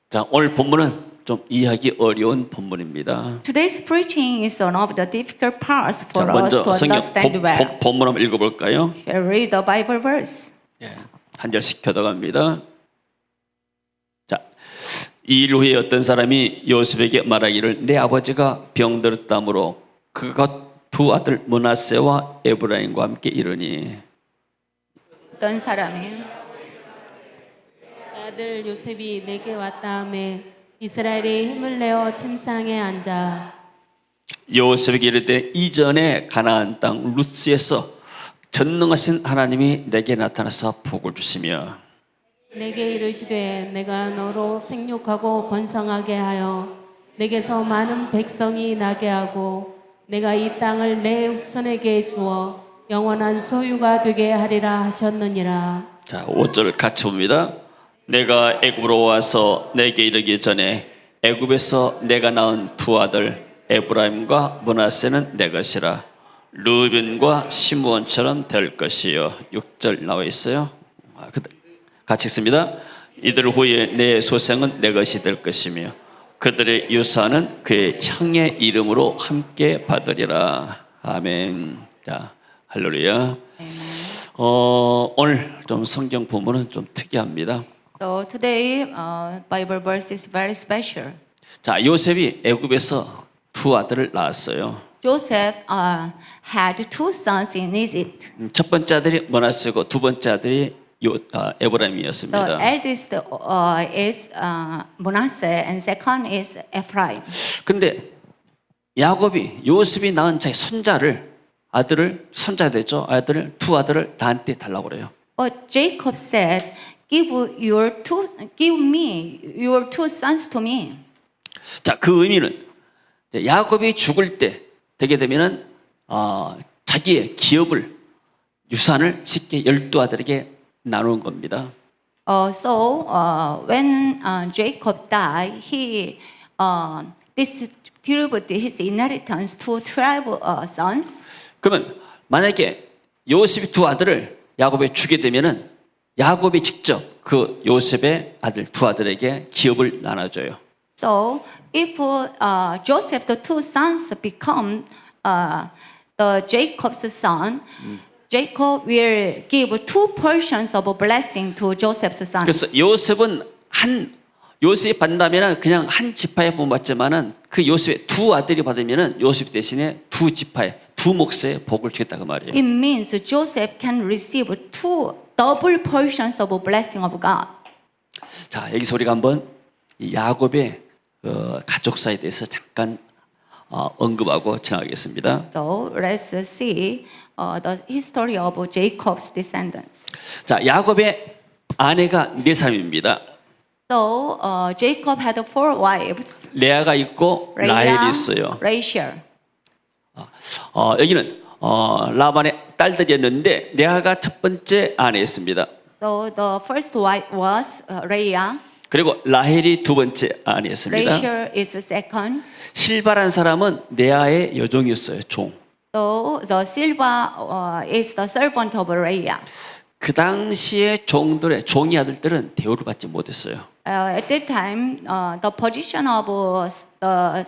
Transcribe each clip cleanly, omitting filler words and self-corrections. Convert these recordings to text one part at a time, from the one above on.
자, 오늘 본문은 좀 이해하기 어려운 본문입니다. Today's preaching is one of the difficult parts 자, for us 먼저 to 성경 understand well. 본문 한번 읽어볼까요? Shall we read the Bible verse? 한 절씩 켜다갑니다. 자, 이 일 후에 어떤 사람이 요셉에게 말하기를 내 아버지가 병들었다므로 그가 두 아들 므낫세와 에브라임과 함께 이르니. 어떤 사람이 아들 요셉이 내게 왔다하매 이스라엘이 힘을 내어 침상에 앉아 요셉에게 이르되 이전에 가나안 땅 루스에서 전능하신 하나님이 내게 나타나서 복을 주시며 내게 이르시되 내가 너로 생육하고 번성하게 하여 내게서 많은 백성이 나게 하고 내가 이 땅을 내 후손에게 주어 영원한 소유가 되게 하리라 하셨느니라. 자, 5절 같이 봅니다. 내가 애굽으로 와서 내게 이르기 전에 애굽에서 내가 낳은 두 아들 에브라임과 므낫세는 내 것이라. 르벤과 시므온처럼 될 것이요. 6절 나와 있어요. 같이 읽습니다. 이들 후에 내 소생은 내 것이 될 것이며 그들의 유산은 그의 형의 이름으로 함께 받으리라. 아멘. 자, 할렐루야. 오늘 좀 성경 본문은 좀 특이합니다. So today Bible verse is very special. 자, 요셉이 애굽에서 두 아들을 낳았어요. Joseph had two sons in Egypt. 첫 번째 아들이 므낫세고 두 번째 아들이 The 에브라임이었습니다. eldest is Manasseh and second is Ephraim. 근데 야곱이 요셉이 낳은 자기 아들을 두 아들을 나한테 달라고 그래요. But Jacob said, give me your two sons to me. 자, 그 의미는 야곱이 죽을 때 되게 되면은 자기의 기업을 유산을 쉽게 12아들에게 나누는 겁니다. When Jacob died, he distributed his inheritance to 12 sons. 그러면 만약에 요셉이 두 아들을 야곱에 주게 되면은 야곱이 직접 그 요셉의 아들 두 아들에게 기업을 나눠줘요. So if Joseph, the two sons, become the Jacob's son, Jacob will give two portions of a blessing to Joseph's son. 그래서 요셉이 받는다면은 그냥 한 지파에 받지만은 그 요셉의 두 아들이 받으면은 요셉 대신에 두 지파에 두 몫의 복을 주겠다 그 말이에요. It means Joseph can receive two double portions of a blessing of God. 자, 여기서 우리가 한번 이 야곱의 가족사에 대해서 잠깐 언급하고 지나가겠습니다. So let's see the history of Jacob's descendants. 자, 야곱의 아내가 네 사람입니다. So Jacob had four wives. 레아가 있고 라헬이 있어요. Rachel. 여기는 라반의 딸들이었는데 레아가 첫 번째 아내였습니다. So the first wife was Leah. 그리고 라헬이 두 번째 아내였습니다. Rachel is second. 실바란 사람은 레아의 여종이었어요. 종. So the Silva is the servant of Leah. 그 당시에 종이 아들들은 대우를 받지 못했어요. At that time, the position of the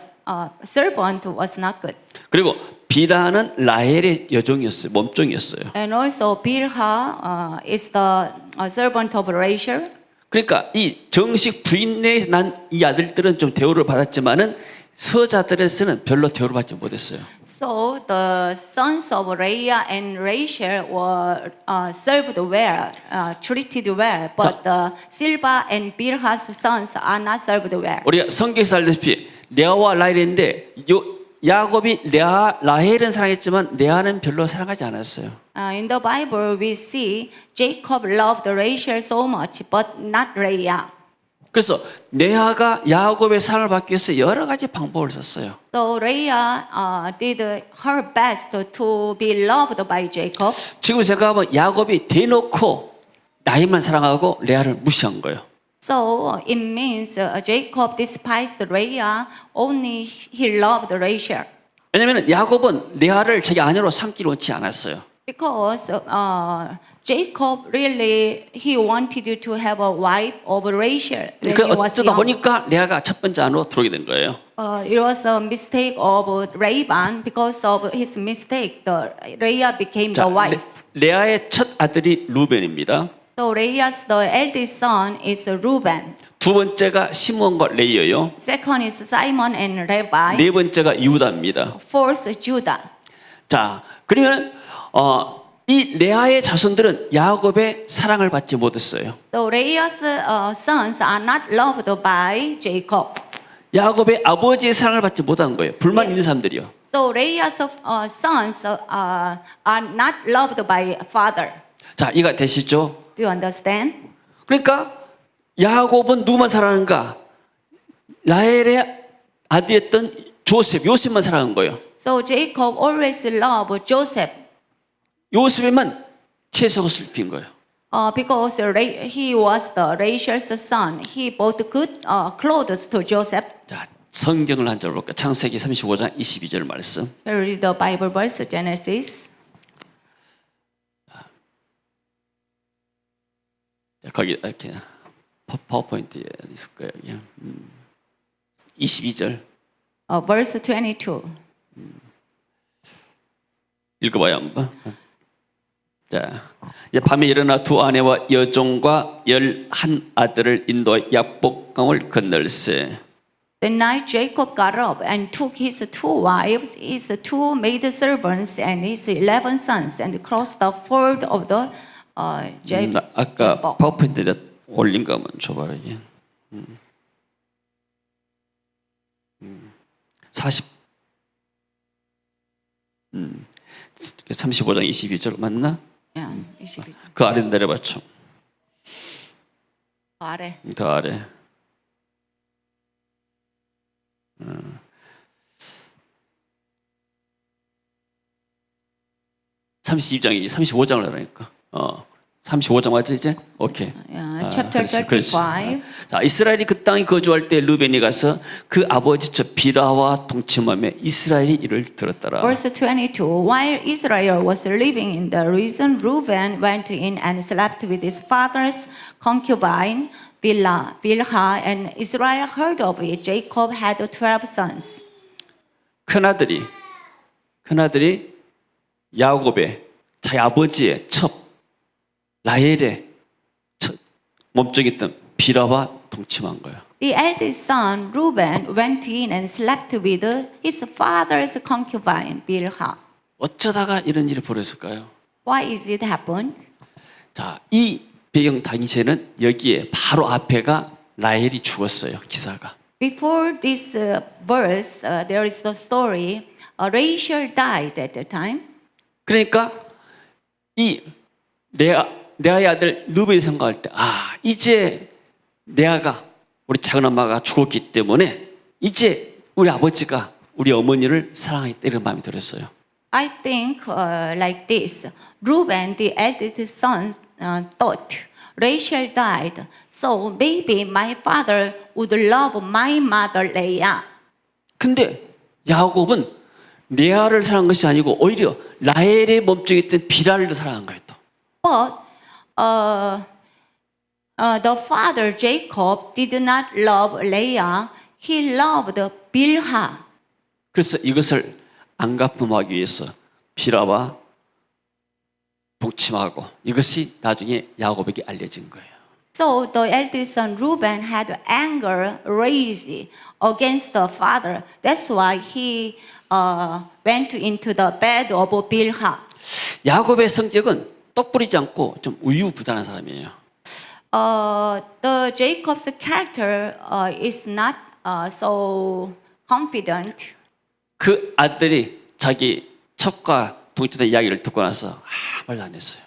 servant was not good. 그리고 비다는 라헬의 여종이었어요. 몸종이었어요. And also Bilhah is the servant of Rachel. 그러니까 이 정식 부인에 난 이 아들들은 좀 대우를 받았지만은 서자들에서는 별로 대우를 받지 못했어요. So the sons of Leah and Rachel were served well, treated well, but the Silva and Bilhah's sons are not served well. 우리가 성경에서 알다시피 레아와 라헬인데 야곱이 라헬은 사랑했지만 레아는 별로 사랑하지 않았어요. In the Bible, we see Jacob loved Rachel so much, but not Leah. 그래서 레아가 야곱의 사랑을 받기 위해서 여러 가지 방법을 썼어요. So Leah did her best to be loved by Jacob. 지금 제가 보면 야곱이 대놓고 라헬만 사랑하고 레아를 무시한 거예요. So it means Jacob despised Leah, only he loved Rachel. 왜냐하면 야곱은 레아를 자기 아내로 삼기를 원치 않았어요. Because Jacob really he wanted to have a wife of Rachel when 그 he was 어쩌다 young. 보니까 레아가 첫 번째 안으로 들어오게 된 거예요. It was a mistake of Laban because of his mistake. The Leah became 자, the wife. 레아의 첫 아들이 루벤입니다. So Leah's the eldest son is Reuben. 두 번째가 시몬과 레이예요. Second is Simon and Levi. 네 번째가 유다입니다. Fourth Judah. 자, 그러면 이 레아의 자손들은 야곱의 사랑을 받지 못했어요. So Leah's sons are not loved by Jacob. 야곱의 아버지의 사랑을 받지 못한 거예요. 불만 있는 사람들이요. So Leah's sons are not loved by father. 자, 이해가 되시죠? Do you understand? 그러니까 야곱은 누구만 사랑하는가? 라헬의 아들이었던 요셉만 사랑한 거예요. So Jacob always loved Joseph 요셉에만 채색을 입힌 거예요. because he was the Rachel's son. He bought good clothes to Joseph. 자, 성경을 한 절 볼까요? 창세기 35장 22절 말씀. Here read the Bible verse, Genesis. 자, 거기 이렇게 파워포인트에 있을 거예요. 여기. 22절 Verse 22. 읽어봐요 한번. 자, 이제 밤에 일어나 두 아내와 여종과 11 아들을 인도하여 약복강을 건널세. The night Jacob got up and took his 2 wives, his 2 maidservants, and his 11 sons, and crossed the ford of the 나 아까 Jabbok. 파워포인트에 올린 거 한번 줘봐라 이게. 35장 22절 맞나? Yeah, 22. 그 아래 내려봤죠. 아래. 더 아래. 32장이지 35장을 하라니까. 35장 맞죠 이제? 오케이. Yeah, chapter 그렇지. 35. 자, 이스라엘이 그 땅에 거주할 때 루벤이 가서 그 아버지 저 비라와 동침하며 이스라엘이 이를 들었더라. Verse 22. While Israel was living in the region, Reuben went in and slept with his father's concubine Bilhah, and Israel heard of it. Jacob had 12 sons. 큰아들이 야곱의 자기 아버지의 첩 라헬의 몸속에 있던 비라와 동침한 거예요. The eldest son, Reuben, went in and slept with his father's concubine Bilhah. 어쩌다가 이런 일이 벌어졌을까요? Why is it happened? 자, 이 배경 당시에는 여기에 바로 앞에가 라헬이 죽었어요. 기사가. Before this verse, there is the story. Rachel died at the time. 그러니까 이 레아의 아들 루벤이 생각할 때, 이제 레아가 우리 작은 엄마가 죽었기 때문에 이제 우리 아버지가 우리 어머니를 사랑하겠다 이런 마음이 들었어요. I think like this. Reuben, the eldest son, thought Rachel died, so maybe my father would love my mother Leah. 근데 야곱은 레아를 사랑한 것이 아니고 오히려 라헬의 몸속에 있던 비라를 사랑한 거예요. 또. But the father Jacob did not love Leah. He loved Bilhah. 그래서 이것을 안갚음하기 위해서 비라와 동침하고 이것이 나중에 야곱에게 알려진 거예요. So the eldest son Reuben had anger raised against the father. That's why he went into the bed of Bilhah. 야곱의 성격은 똑 부리지 않고 좀 우유부단한 사람이에요. The Jacob's character is not so confident. 그 아들이 자기 첩과 동침된 이야기를 듣고 나서 아무 말도 안 했어요.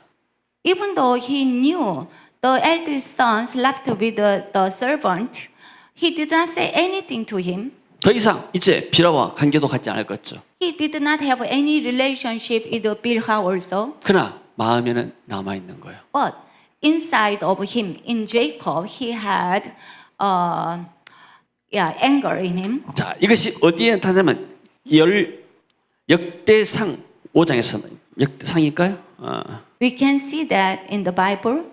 Even though he knew the eldest son slept with the servant, he did not say anything to him. 더 이상 이제 비라와 관계도 갖지 않을 것죠. He did not have any relationship with Bilhah also. 그러나 마음에는 남아 있는 거예요. But inside of him, in Jacob, he had anger in him. 자, 이것이 어디에 나타나면 역대상 5장에서 역대상일까요? We can see that in the Bible.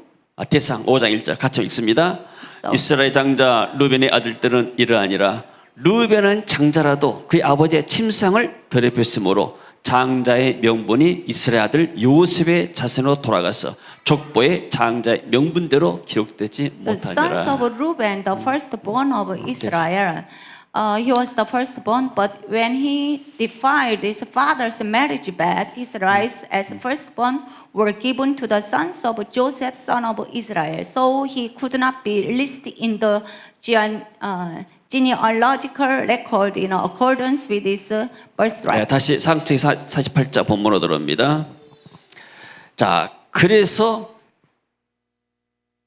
대상 5장 1절 같이 읽습니다. So- 이스라엘 장자 루벤의 아들들은 이러하니라. 루벤은 장자라도 그의 아버지의 침상을 더럽혔으므로 장자의 명분이 이스라엘 아들 요셉의 자손으로 돌아가서 족보의 장자의 명분대로 기록되지 The sons 못하니라. of Reuben, the firstborn of Israel, he was the firstborn, but when he defiled his father's marriage bed, his rights as firstborn were given to the sons of Joseph, son of Israel. So he could not be listed in the genealogical record in accordance with his 네, birthright. 다시 상체 48자 본문으로 들어옵니다. 자, 그래서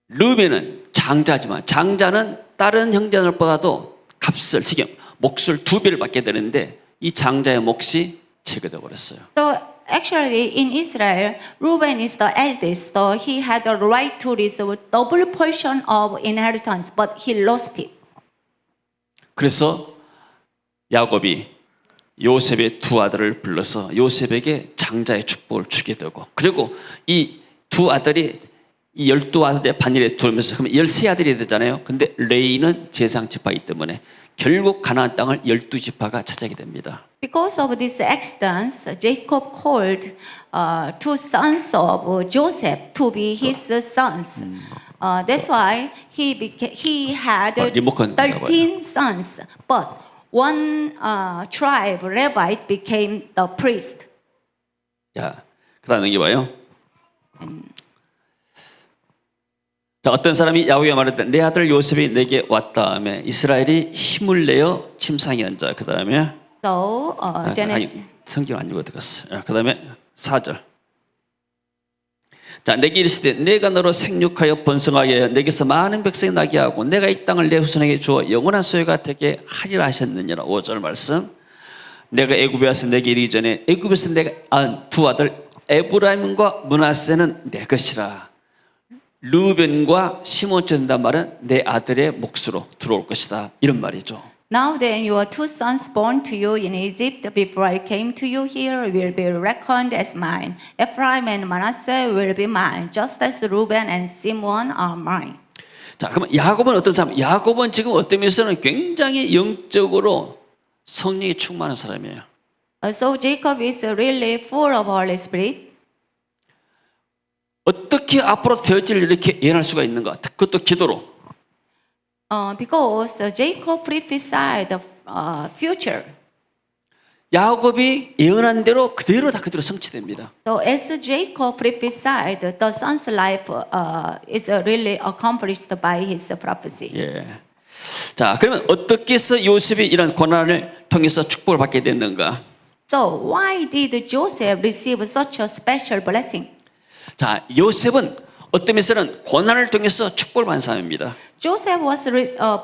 루벤은 장자지만 장자는 다른 형제들보다도 값을 지금 몫을 2배를 받게 되는데 이 장자의 몫이 제거되어 버렸어요. So actually, in Israel, Reuben is the eldest, so he had the right to receive double portion of inheritance, but he lost it. 그래서 야곱이 요셉의 두 아들을 불러서 요셉에게 장자의 축복을 주게 되고 그리고 이 두 아들이 이 12아들의 반일에 두면서 그러면 13아들이 되잖아요. 근데 레이는 제사장 지파이기 때문에 결국 가나안 땅을 12지파가 차지하게 됩니다. Because of this accident, Jacob called two sons of Joseph to be his sons. That's why he had 리모컨 13 sons, but one tribe, Levite, became the priest. 자, 그다음 넘겨봐요. 자, 어떤 사람이 야곱에게 말했다. 내 아들 요셉이 내게 왔다 하며 이스라엘이 힘을 내어 침상에 앉아. 그 다음에 So Genesis. 성경 안 읽어들었어. 그 다음에 4절. 자, 내게 이르시되 내가 너로 생육하여 번성하게 하여 내게서 많은 백성이 나게 하고 내가 이 땅을 내 후손에게 주어 영원한 소유가 되게 하리라 하셨느니라. 5절 말씀. 내가 애굽에 와서 내게 이르기 전에 애굽에서 내가 낳은 두 아들 에브라임과 므낫세는 내 것이라. 루벤과 시몬 된단 말은 내 아들의 몫으로 들어올 것이다. 이런 말이죠. Now then, your two sons born to you in Egypt before I came to you here will be reckoned as mine. Ephraim and Manasseh will be mine, just as Reuben and Simeon are mine. 자, 그러면 야곱은 어떤 사람? 야곱은 지금 어떤 면에서는 굉장히 영적으로 성령이 충만한 사람이에요. So Jacob is really full of Holy Spirit. 어떻게 앞으로 되어질 이렇게 예언할 수가 있는가? 그것도 기도로. Because Jacob prophesied the future. 야곱이 예언한 대로 그대로 성취됩니다. So as Jacob prophesied, the son's life is really accomplished by his prophecy. 예. 자, 그러면 어떻게 해서 요셉이 이런 고난을 통해서 축복을 받게 됐는가? So why did Joseph receive such a special blessing? 자, 요셉은 어떤 면에서는 고난을 통해서 축복을 받은 사람입니다. Joseph was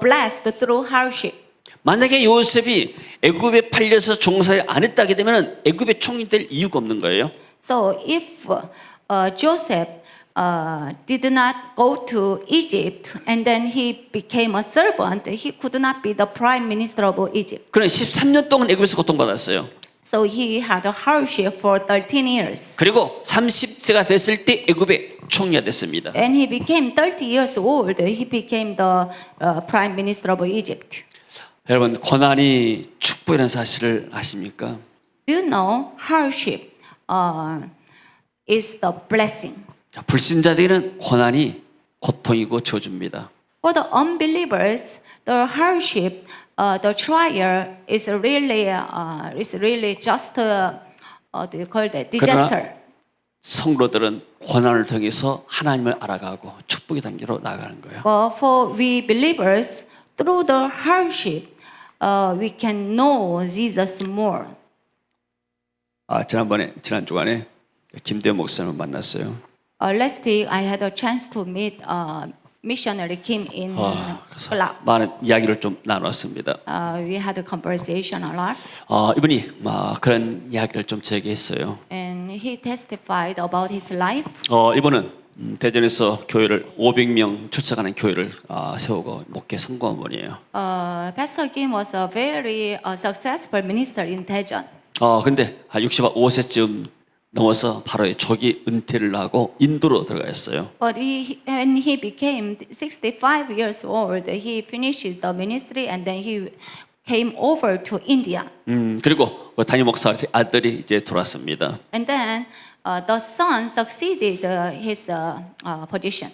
blessed through hardship. 만약에 요셉이 애굽에 팔려서 종사를 안 했다게 되면 애굽의 총리 될 이유가 없는 거예요. So if Joseph did not go to Egypt and then he became a servant, he could not be the prime minister of Egypt. 그럼 13년 동안 애굽에서 고통받았어요. So he had a hardship for 13 years. 그리고 30세가 됐을 때 애굽의 총리가 됐습니다. When he became 30 years old, he became the prime minister of Egypt. 여러분, 고난이 축복이라는 사실을 아십니까? Do you know hardship is the blessing? 자, 불신자들은 고난이 고통이고 저주입니다. For the unbelievers, the hardship, the trial is really just what do you call that? Disaster. 성도들은 고난을 통해서 하나님을 알아가고 축복의 단계로 나아가는 거예요. But for we believers, through the hardship, we can know Jesus more. 지난 주간에 김대현 목사님을 만났어요. Last week, I had a chance to meet missionary Kim in 그래서 club. 많은 이야기를 좀 나눴습니다. We had a conversation a lot, 이분이 그런 이야기를 좀 제게 했어요. and he testified about his life. 이분은 대전에서 교회를 500명 출석하는 교회를 세우고 목회 성공한 분이에요. Pastor Kim was a very successful minister in Daejeon. 근데 65세쯤 넘어서 바로 조기 은퇴를 하고 인도로 들어갔어요. But when he became 65 years old, he finished the ministry and then he came over to India. 그리고 그 담임 목사 아들이 이제 들어왔습니다. And then the son succeeded his position.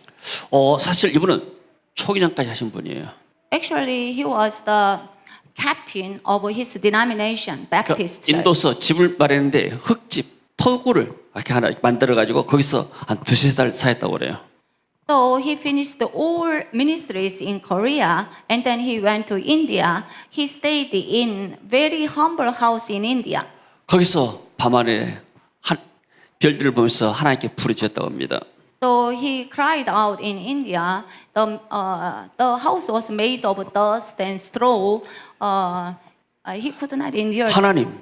사실 이분은 초기장까지 하신 분이에요. Actually, he was the captain of his denomination, Baptist church. 인도서 집을 마련했는데 흙집, 토구를 이렇게 하나 만들어 가지고 거기서 한 두세 달 사였다고 그래요. So he finished all ministries in Korea and then he went to India. He stayed in very humble house in India. 거기서 밤하늘에 별들을 보면서 하나님께 부르짖었다고 합니다. So he cried out in India. The house was made of dust and straw. He could not endure. 하나님,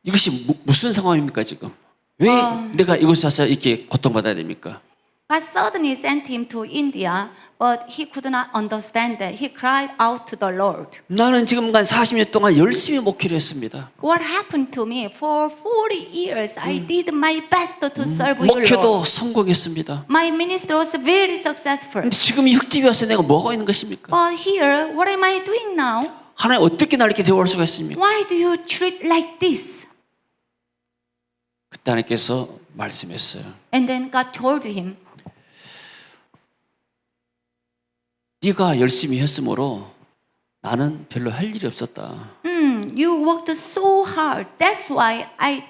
이것이 무슨 상황입니까 지금? 왜 내가 이곳에 와서 이렇게 고통받아야 됩니까? God suddenly sent him to India, but he could not understand that. He cried out to the Lord. 나는 지금간 40년 동안 열심히 목회를 했습니다. What happened to me? For 40 years, I did my best to serve you, 목회도 Lord. 성공했습니다. My ministry was very successful. 근데 지금 이 흙집에 와서 내가 뭐가 있는 것입니까? But here, what am I doing now? 하나님 어떻게 나를 이렇게 대우할 수가 있습니까? Why do you treat like this? 그때 하나님께서 말씀했어요. And then God told him, 네가 열심히 했으므로 나는 별로 할 일이 없었다. You worked so hard. That's why I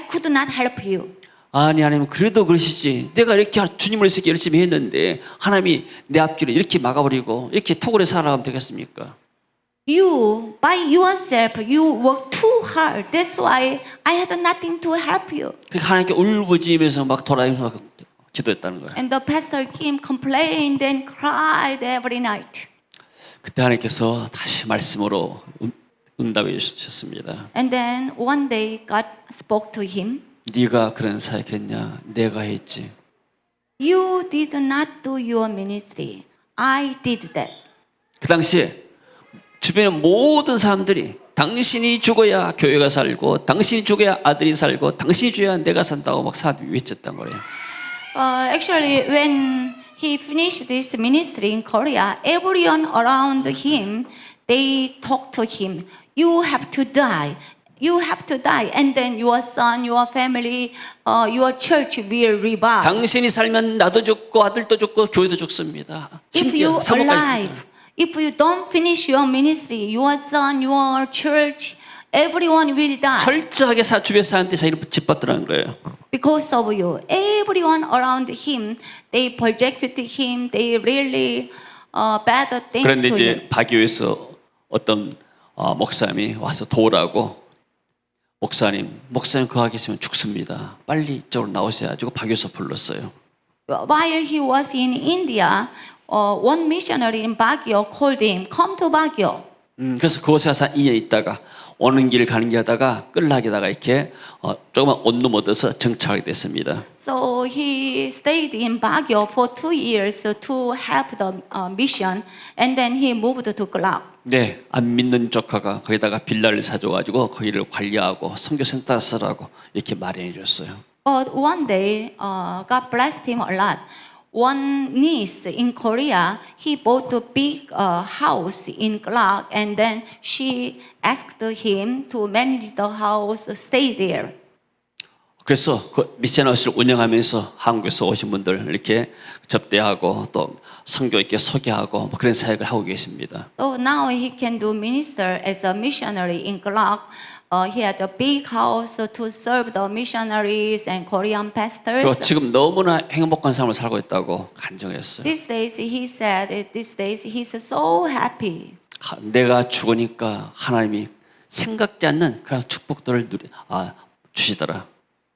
could not help you. 아니 하나님 그래도 그러시지. 내가 이렇게 주님을 위해서 열심히 했는데 하나님이 내 앞길을 이렇게 막아버리고 이렇게 토굴에 살아가면 되겠습니까? You, by yourself, you worked too hard. That's why I had nothing to help you. 그러니까 하나님께 울부짖으면서 막 돌아다니면서 막 기도했다는 거예요. And the pastor Kim complained and cried every night. 그때 하나님께서 다시 말씀으로 응답해 주셨습니다. And then one day God spoke to him. 네가 그런 사역했냐? 내가 했지. You did not do your ministry. I did that. 그 당시에 주변의 모든 사람들이 당신이 죽어야 교회가 살고 당신이 죽어야 아들이 살고 당신이 죽어야 내가 산다고 막 사람들이 외쳤단 거예요. Actually, when he finished this ministry in Korea, everyone around him, they talked to him. You have to die. You have to die, and then your son, your family, your church will revive. 당신이 살면 나도 죽고 아들도 죽고 교회도 죽습니다. If you 심지어 사모까지 alive, if you don't finish your ministry, your son, your church, everyone will die 철저하게 주변 사람들이 자기를 짓밟더라는 거예요. because of you. Everyone around him, they projected him. They really bad things 그런데 to him. 이제 바교에서 어떤 목사님이 와서 도우라고 목사님 거기 계시면 죽습니다. 빨리 이쪽으로 나오셔야 가지고 바교에서 불렀어요. While he was in India, one missionary in Baguio called him, come to Baguio. 그래서 그곳에 가서 2년 있다가 오는 길 가는 길 하다가 끌락에다가 이렇게 조그만 온몸 얻어서 정착하게 됐습니다. So he stayed in Baguio for 2 years to help the mission, and then he moved to Clark. 네, 안 믿는 조카가 거기다가 빌라를 사줘가지고 거기를 관리하고 선교센터 쓰라고 이렇게 마련해 줬어요. But one day, God blessed him a lot. One niece in Korea, he bought a big house in Clark, and then she asked him to manage the house, stay there. 그래서 그 미션하우스를 운영하면서 한국에서 오신 분들 이렇게 접대하고 또 선교 있게 소개하고 뭐 그런 사역을 하고 계십니다. So now he can do minister as a missionary in Clark. He had a big house to serve the missionaries and Korean pastors. 그리고 지금 너무나 행복한 삶을 살고 있다고 간증했어요. These days, he said, these days he's so happy. 내가 죽으니까 하나님이 생각지 않는 그런 축복들을 주시더라.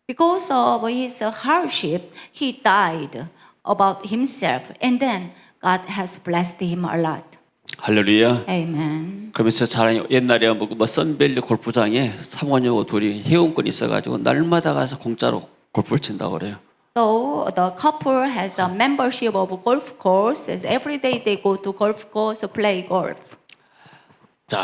Because of his hardship, he died about himself, and then God has blessed him a lot. 할렐루야. Amen. 그러면서 옛날에 뭐 선밸리 골프장에 사모님하고 둘이 회원권이 있어가지고 날마다 가서 공짜로 골프를 친다고 그래요. So the couple has a membership of golf courses. Every day they go to golf course to play golf. 자,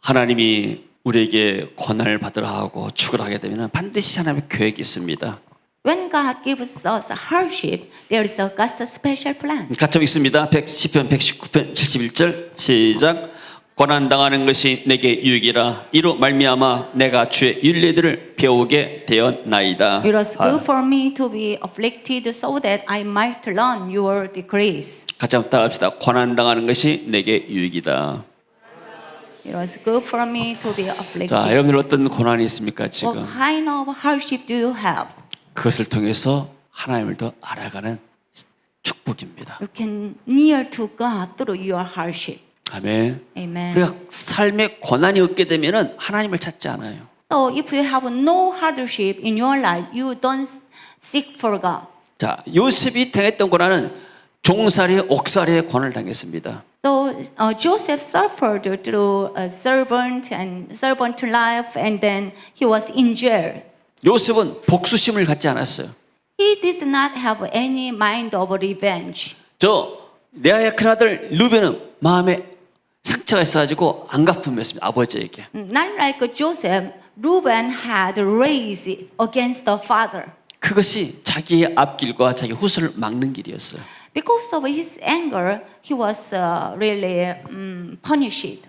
하나님이 우리에게 고난을 받으라 하고 죽으라 하게 되면 반드시 하나님의 계획이 있습니다. When God gives us hardship, there is a God's special plan. 같이 읽습니다. 시편 119편 71절 시작. 고난 당하는 것이 내게 유익이라 이로 말미암아 내가 주의 윤례들을 배우게 되었나이다. It was good for me to be afflicted so that I might learn your decrees. 같이 한번 따라합시다. 고난 당하는 것이 내게 유익이다. It was good for me to be afflicted. 자, 여러분들 어떤 고난이 있습니까 What 지금? kind of hardship do you have? 그것을 통해서 하나님을 더 알아가는 축복입니다. You can near to God through your hardship. 아멘. Amen. 우리가 삶에 고난이 없게 되면은 하나님을 찾지 않아요. So if you have no hardship in your life, you don't seek for God. 자, 요셉이 당했던 고난은 종살이, 옥살이의 고난을 당했습니다. So Joseph suffered through a servant life, and then he was in jail. 요셉은 복수심을 갖지 않았어요. He did not have any mind of revenge. 레아의 큰아들 루벤은 마음에 상처가 있어가지고 안 갚음했습니다. 아버지에게. Not like Joseph, Reuben had raised against the father. 그것이 자기의 앞길과 자기 후손을 막는 길이었어요. Because of his anger, he was really punished.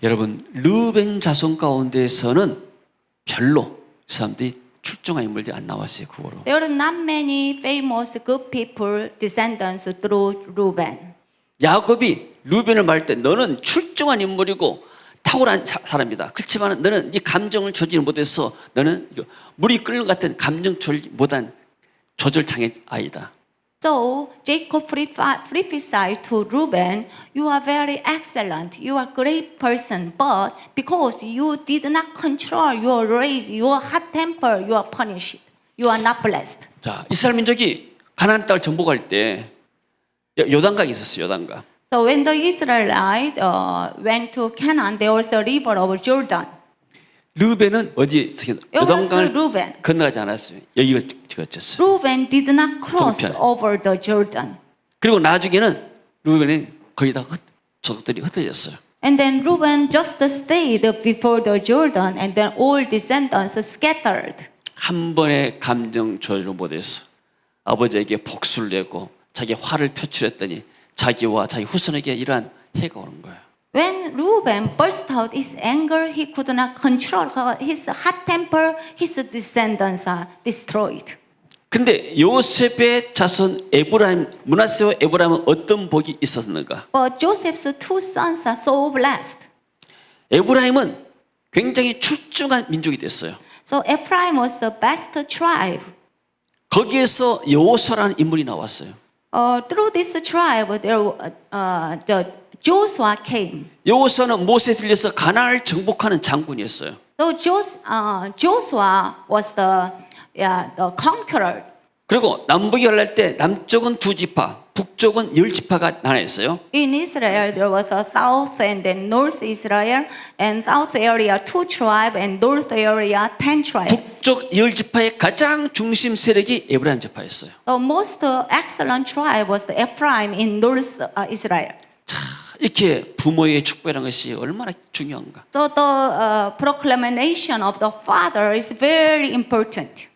여러분, 루벤 자손 가운데서는 별로 이 사람들이 출중한 인물들이 안 나왔어요. 그 후로. There are not many famous good people descendants through Reuben. 야곱이 루벤을 말할 때 너는 출중한 인물이고 탁월한 사람이다. 그렇지만 너는 네 감정을 조절 못해서 너는 물이 끓는 것 같은 감정 조절 못한 조절 장애 아이다. So Jacob prophesied to Reuben, "You are very excellent. You are a great person, but because you did not control your rage, your hot temper, you are punished. You are not blessed." 자, 이스라엘 민족이 가나안 땅을 정복할 때 요단강이 있었어요. 요단강. So when the Israelites went to Canaan, there was a river of Jordan. 르벤은 어디에 요단강을 Reuben. 건너가지 않았어요. 여기가 그쳤어요. Reuben did not cross 동편. over the Jordan. 그리고 나중에는 르벤이 거의 다 조국들이 흩어졌어요. And then Reuben just stayed before the Jordan, and then all descendants scattered. 한 번의 감정 조절을 못해서 아버지에게 복수를 내고 자기 화를 표출했더니 자기와 자기 후손에게 이러한 해가 오는 거예요. When Reuben burst out his anger, he could not control his hot temper. His descendants are destroyed. 근데 요셉의 자손 에브라임, 므낫세와 에브라임은 어떤 복이 있었는가? But Joseph's two sons are so blessed. 에브라임은 굉장히 출중한 민족이 됐어요. So Ephraim was the best tribe. 거기에서 여호수아라는 인물이 나왔어요. Through this tribe, the Joshua came. 여호수아는 모세에 들려서 가나안을 정복하는 장군이었어요. So Joshua was the conqueror. 그리고 남북이 갈랄 때 남쪽은 2지파, 북쪽은 10지파가 나눠있어요. In Israel, there was a south and then north Israel, and south area 2 tribes, and north area 10 tribes. 북쪽 10지파의 가장 중심 세력이 에브라임 지파였어요. The most excellent tribe was the Ephraim in north Israel. 자, 이렇게 부모의 축복이라는 것이 얼마나 중요한가. So the proclamation of the father is very important.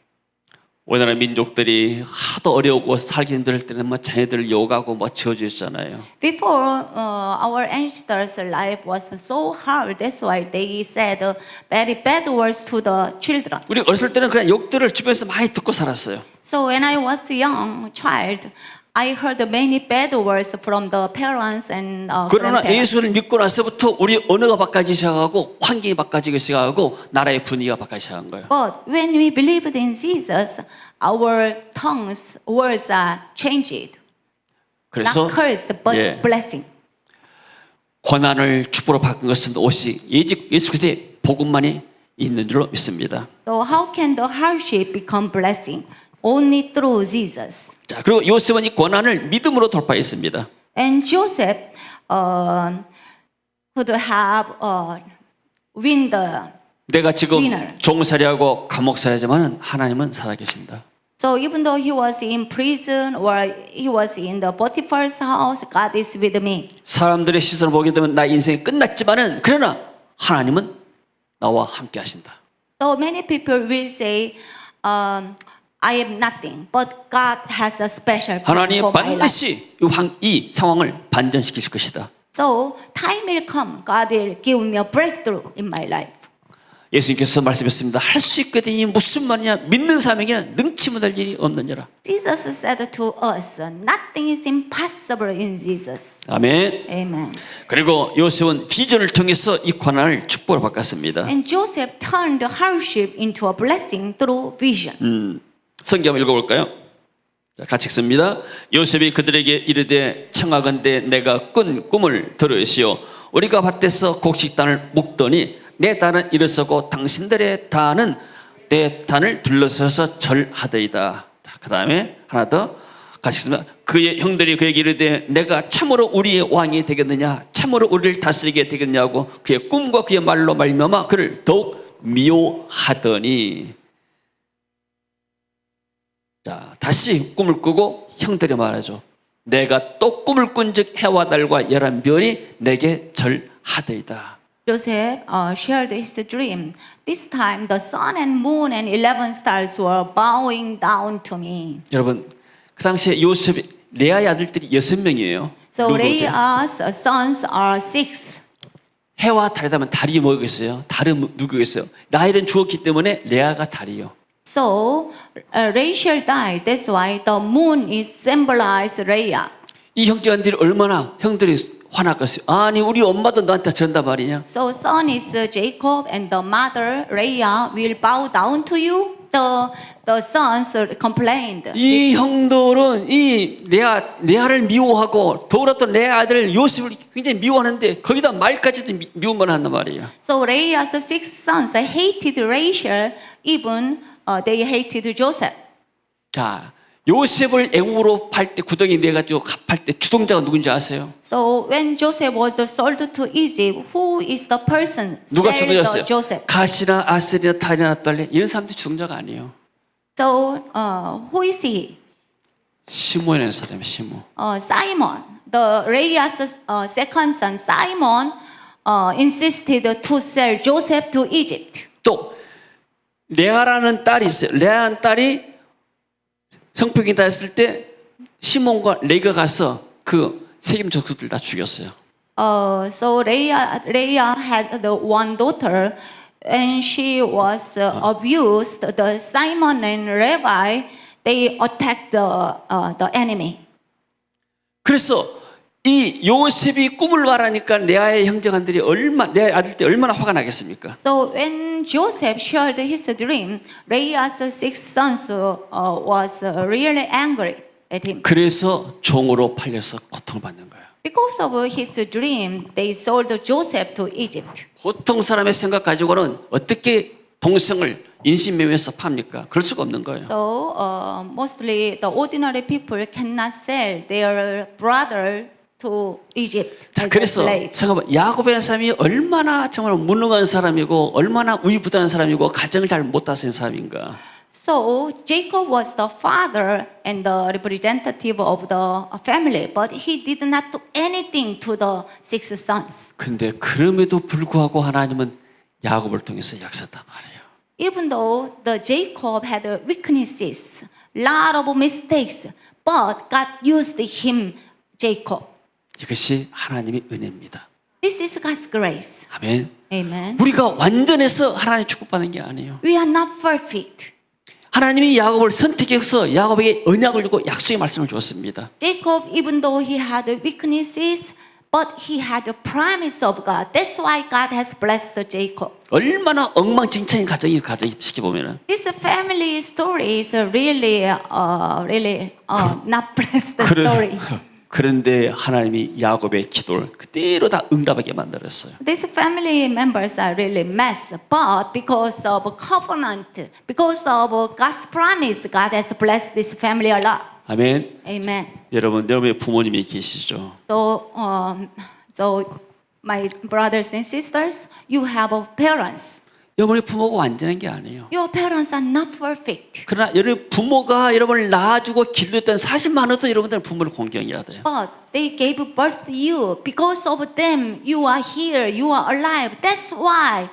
우리나라 민족들이 하도 어려우고 살기 힘들 때는 뭐 자녀들을 욕하고 뭐 지어주잖아요. Before our ancestors' life was so hard, that's why they said very bad words to the children. 우리 어렸을 때는 그냥 욕들을 주변에서 많이 듣고 살았어요. So when I was a young child, I heard many bad words from the parents and 그러나 grandparents. 예수를 믿고 나서부터 우리 언어가 바뀌기 시작하고 환경이 바뀌기 시작하고 나라의 분위기가 바뀌기 시작한 거예요. But when we believed in Jesus, our tongues, words are changed. 그래서 Not curse, but 예, blessing. 고난을 축복으로 바꾼 것은 오직 예수 그리스도의 복음만이 있는 줄로 믿습니다. So how can the hardship become blessing? Only through Jesus. 자, 그리고 요셉은 이 고난을 믿음으로 돌파했습니다. And Joseph could have win the. 내가 지금 winner. 종살이하고 감옥살이지만 하나님은 살아계신다. So even though he was in prison or he was in the Potiphar's house, God is with me. 사람들의 시선을 보게 되면 나 인생이 끝났지만은 그러나 하나님은 나와 함께 하신다. So many people will say, I am nothing, but God has a special plan 하나님 for my life. 반드시 이 상황을 반전시키실 것이다. So time will come, God will give me a breakthrough in my life. 예수님께서 말씀하셨습니다. 할 수 있거든요. 무슨 말이냐? 믿는 사람에게는 능치 못할 일이 없느니라. Jesus said to us, nothing is impossible in Jesus. 아멘. Amen. 그리고 요셉은 비전을 통해서 이 고난을 축복을 바꿨습니다. And Joseph turned hardship into a blessing through vision. 성경 한번 읽어볼까요? 자, 같이 읽습니다. 요셉이 그들에게 이르되 청하건대 내가 꾼 꿈을 들으시오. 우리가 밭에서 곡식단을 묶더니 내 단은 일어서고 당신들의 단은 내 단을 둘러서서 절하더이다. 그 다음에 하나 더 같이 읽습니다. 그의 형들이 그에게 이르되 내가 참으로 우리의 왕이 되겠느냐, 참으로 우리를 다스리게 되겠냐고 그의 꿈과 그의 말로 말미암아 그를 더욱 미워하더니. 자, 다시 꿈을 꾸고 형들이 말하죠. 내가 또 꿈을 꾼즉 해와 달과 열한 별이 내게 절하더이다. Joseph shared his dream. This time the sun and moon and 11 stars were bowing down to me. 여러분, 그 당시에 요셉이 레아의 아들들이 6명이에요. So Leah's sons are 6. 해와 달이라면 달이 뭐겠어요? 달은 누구겠어요? 라헬은 죽었기 때문에 레아가 달이요. So Rachel died. That's why the moon is symbolized Leah. 이 형제간들이 얼마나 형들이 화났겠어요. 아니 우리 엄마도 너한테 전다 말이냐. So son is Jacob and the mother Leah will bow down to you. The sons complained. 이 형들은 이 레아를 미워하고 더불어 또 내 아들 요셉을 굉장히 미워하는데 거기다 말까지도 미움만 한단 말이에요. So Leah's 6 sons hated Rachel. Even they hated Joseph. 자, 요셉을 애국으로 팔 때 구덩이 내가지고 팔 때 주동자가 누군지 아세요? So when Joseph was sold to Egypt, who is the person 누가 sold 주동자였어요? Joseph? 가시나 아셀이나 다리나 딸레 이런 사람들이 주동자가 아니에요. So who is he? 시몬이라는 사람이 시몬. Simon. The Leah's second son, Simon, insisted to sell Joseph to Egypt. 또 레아라는 딸이 있어요. 레아라는 딸이 성폭행이 다 했을 때 시몬과 레이가 가서 그 세겜 족속들 다 죽였어요. So Leah had the one daughter, and she was abused. The Simon and Levi, they attacked the enemy. 그래서 이 요셉이 꿈을 말하니까 레아의 형제간들이 내 아들때 얼마나 화가 나겠습니까? So when Joseph shared his dream, Leah's 6 sons was really angry at him. 그래서 종으로 팔려서 고통을 받는 거예요. Because of his dream, they sold Joseph to Egypt. 보통 사람의 생각 가지고는 어떻게 동생을 인신매매해서 팝니까? 그럴 수가 없는 거예요. So mostly the ordinary people cannot sell their brother to Egypt 자, as a 그래서 slave. 잠깐만 야곱이라는 사람이 얼마나 정말 무능한 사람이고 얼마나 우유부단한 사람이고 가정을 잘 못 다스리는 사람인가. So Jacob was the father and the representative of the family, but he did not do anything to the 6 sons. 그런데 그럼에도 불구하고 하나님은 야곱을 통해서 역사했단 말이에요. Even though the Jacob had weaknesses, lot of mistakes, but God used him, Jacob. 이것이 하나님의 은혜입니다. This is God's grace. 아멘. Amen. 우리가 완전해서 하나님 축복받는 게 아니에요. We are not perfect. 하나님이 야곱을 선택해서 야곱에게 언약을 주고 약속의 말씀을 주었습니다. Jacob, even though he had weaknesses, but he had a promise of God. That's why God has blessed Jacob. 얼마나 엉망진창인 가정이 시켜보면은 This family story is really not blessed story. 그런데 하나님이 야곱의 기도를 그대로 다 응답하게 만들었어요. These family members are really mess, but because of covenant, because of God's promise, God has blessed this family a lot. 아멘. Amen. 여러분의 부모님이 계시죠. So my brothers and sisters, you have parents. 여러분의 부모가 완전한 게 아니에요. Your parents are not perfect. 그러나 여러분 부모가 여러분을 낳아주고 길렀던 사실만으로도 여러분들은 부모를 공경해야 돼요. But they gave birth to you. Because of them, you are here, you are alive. That's why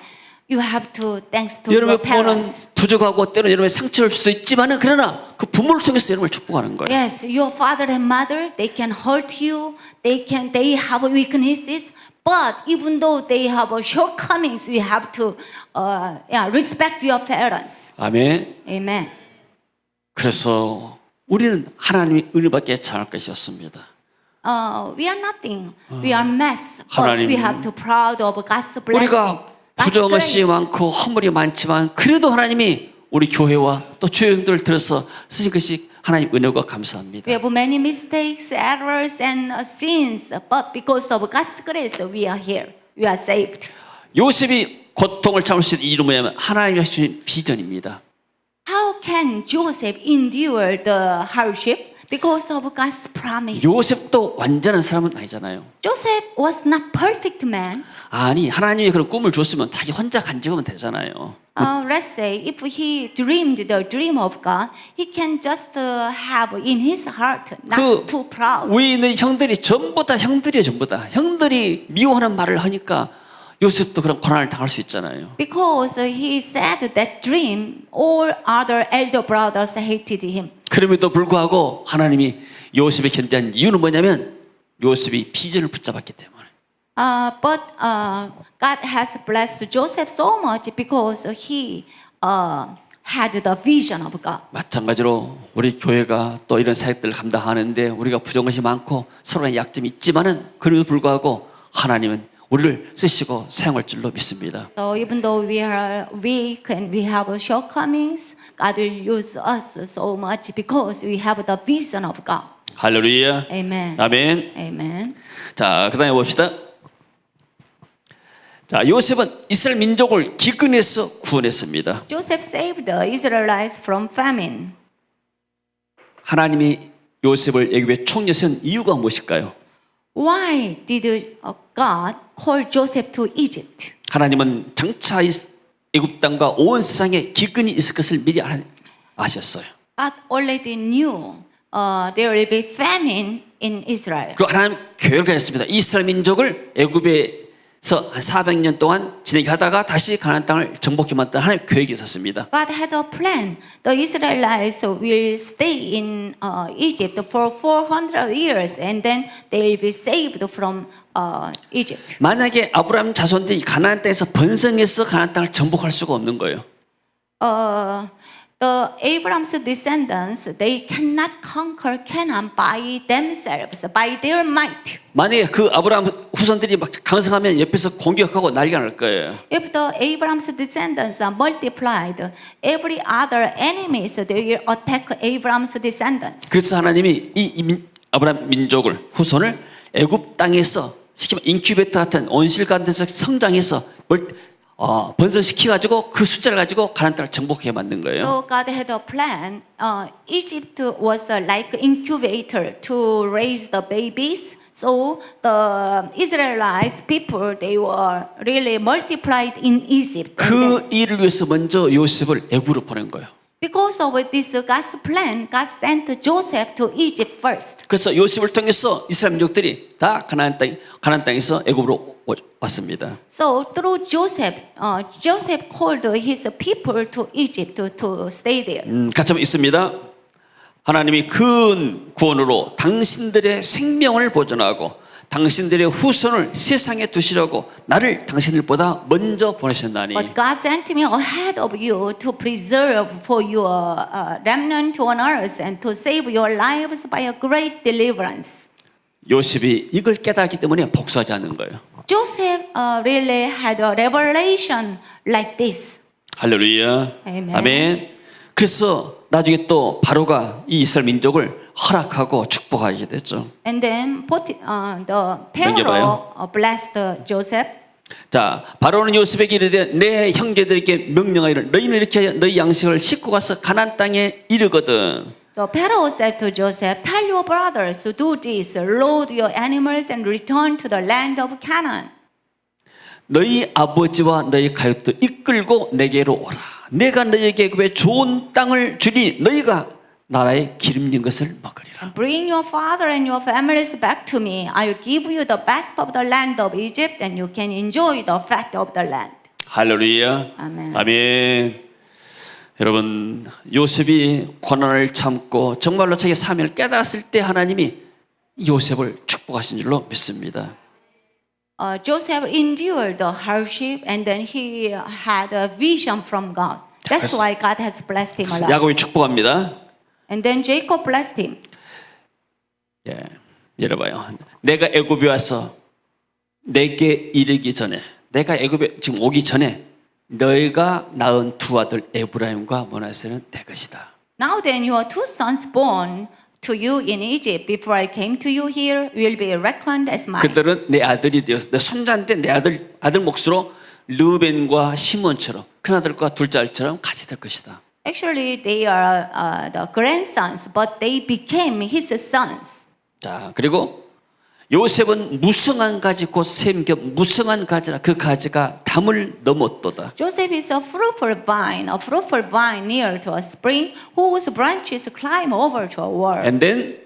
You have to thanks to 여러분의 your 부모는 parents. 부족하고 때로는 여러분의 상처를 줄 수도 있지만은 그러나 그 부모를 통해서 여러분을 축복하는 거예요. Yes, your father and mother, they can hurt you. They have weaknesses. But even though they have shortcomings, we have to respect your parents. 아멘. Amen. 그래서 우리는 하나님의 은혜밖에 잘할 것이 없습니다. We are nothing. We are mess. But 하나님, we have to proud of God's blessing. 우리가 God's 부정것이 grace. 많고 허물이 많지만 그래도 하나님이 우리 교회와 또 교회들을 들어서 쓰신 것이 하나님 은혜가 감사합니다. We have many mistakes, errors, and sins. But because of God's grace, we are here. We are saved. 요셉이 고통을 참을 수 있는 이유는 뭐냐면 하나님이 주신 비전입니다. How can Joseph endure the hardship? Because of God's promise. 요셉도 완전한 사람은 아니잖아요. Joseph was not perfect man. 아니 하나님이 그런 꿈을 줬으면 자기 혼자 간직하면 되잖아요. Let's say if he dreamed the dream of God, he can just have in his heart, not too proud. 위에 있는 형들이 전부 다 형들이에요. 전부 다 형들이 미워하는 말을 하니까 요셉도 그런 고난을 당할 수 있잖아요. Because he said that dream, all other elder brothers hated him. 그럼에도 불구하고 하나님이 요셉에 견디한 이유는 뭐냐면 요셉이 비전을 붙잡았기 때문에. But God has blessed Joseph so much because he had the vision of God. 마찬가지로 우리 교회가 또 이런 사역들을 감당하는데 우리가 부정것이 많고 서로의 약점이 있지만은 그럼에도 불구하고 하나님은 우리를 쓰시고 사용할 줄로 믿습니다. So even though we are weak and we have shortcomings, God will use us so much because we have the vision of God. 할렐루야. Amen. 아멘. Amen. 자, 그다음에 봅시다. 자, 요셉은 이스라엘 민족을 기근에서 구원했습니다. Joseph saved the Israelites from famine. 하나님이 요셉을 애굽의 총리에 세운 이유가 무엇일까요? Why did God call Joseph to Egypt? 하나님은 장차 애굽 땅과 온 세상에 기근이 있을 것을 미리 아셨어요. God already knew there will be famine in Israel. 그리고 하나님 계획을 했습니다. 이스라엘 민족을 애굽에서 한 400년 동안 지내게 하다가 다시 가나안 땅을 정복해 만든 하나님 계획이 있었습니다. God had a plan. The Israelites will stay in Egypt for 400 years and then they will be saved from Egypt. 만약에 아브라함 자손들이 가나안 땅에서 번성해서 가나안 땅을 정복할 수가 없는 거예요. The Abraham's descendants, they cannot conquer Canaan by themselves, by their might. 만약에 그 아브라함 후손들이 막 강성하면 옆에서 공격하고 난리가 날 거예요. If the Abraham's descendants are multiplied, every other enemies they will attack Abraham's descendants. 그래서 하나님이 아브라함 민족을 후손을 애굽 땅에서 시키면 인큐베이터 같은 온실 같은 데서 성장해서 번성시켜 가지고 그 숫자를 가지고 가나안 땅을 정복해 만든 거예요. So God had a plan. Egypt was like incubator to raise the babies. So the Israelites people they were really multiplied in Egypt. 그 일을 위해서 먼저 요셉을 애굽으로 보낸 거예요. Because of this God's plan, God sent Joseph to Egypt first. 그래서 요셉을 통해서 이스라엘 민족들이 다 가나안 땅에서 애굽으로 왔습니다. So through Joseph, Joseph called his people to Egypt to stay there. 같이 한번 있습니다. 하나님이 큰 구원으로 당신들의 생명을 보존하고 당신들의 후손을 세상에 두시려고 나를 당신들보다 먼저 보내셨나니. But God sent me ahead of you to preserve for your remnant on earth and to save your lives by a great deliverance. 요셉이 이걸 깨달았기 때문에 복수하지 않는 거예요. Joseph really had a revelation like this. 할렐루야. Amen. 아멘. 그래서 나중에 또 바로가 이 이스라엘 민족을 허락하고 축복하게 됐죠. And then the 넘겨봐요. Pharaoh blessed Joseph. 자, 바로는 요셉에게 이르되 내 형제들에게 명령하기를 너희는 이렇게 하여 너희 양식을 싣고 가서 가나안 땅에 이르거든. So Pharaoh said to Joseph, "Tell your brothers to do this: load your animals and return to the land of Canaan." 너희 아버지와 너희 가족도 이끌고 내게로 오라. 내가 너희에게 그 좋은 땅을 주니 너희가 나라의 기름진 것을 먹으리라. Bring your father and your families back to me. I will give you the best of the land of Egypt, and you can enjoy the fat of the land. 할렐루야. 아멘. 아멘. 여러분, 요셉이 고난을 참고 정말로 자기 사명을 깨달았을 때 하나님이 요셉을 축복하신 줄로 믿습니다. Joseph endured the hardship and then he had a vision from God. That's 그래서- why God has blessed him a lot. 야곱이 축복합니다. And then Jacob blessed him. 예, 열어봐요. 내가 애굽에 와서 내게 이르기 전에, 내가 애굽에 지금 오기 전에 너희가 낳은 두 아들 에브라임과 므낫세는 내 것이다. Now then your two sons born to you in Egypt before I came to you here will be reckoned as mine. 그들은 내 아들이 되어서 내 손자인데 내 아들 몫으로 르벤과 시몬처럼 큰아들과 둘째 아들처럼 같이 될 것이다. Actually, they are the grandsons, but they became his sons. 자, 그리고 요셉은 무성한 가지 곧 샘겹 무성한 가지라 그 가지가 담을 넘었도다. Joseph is a fruitful vine near to a spring, whose branches climb over to a wall. And then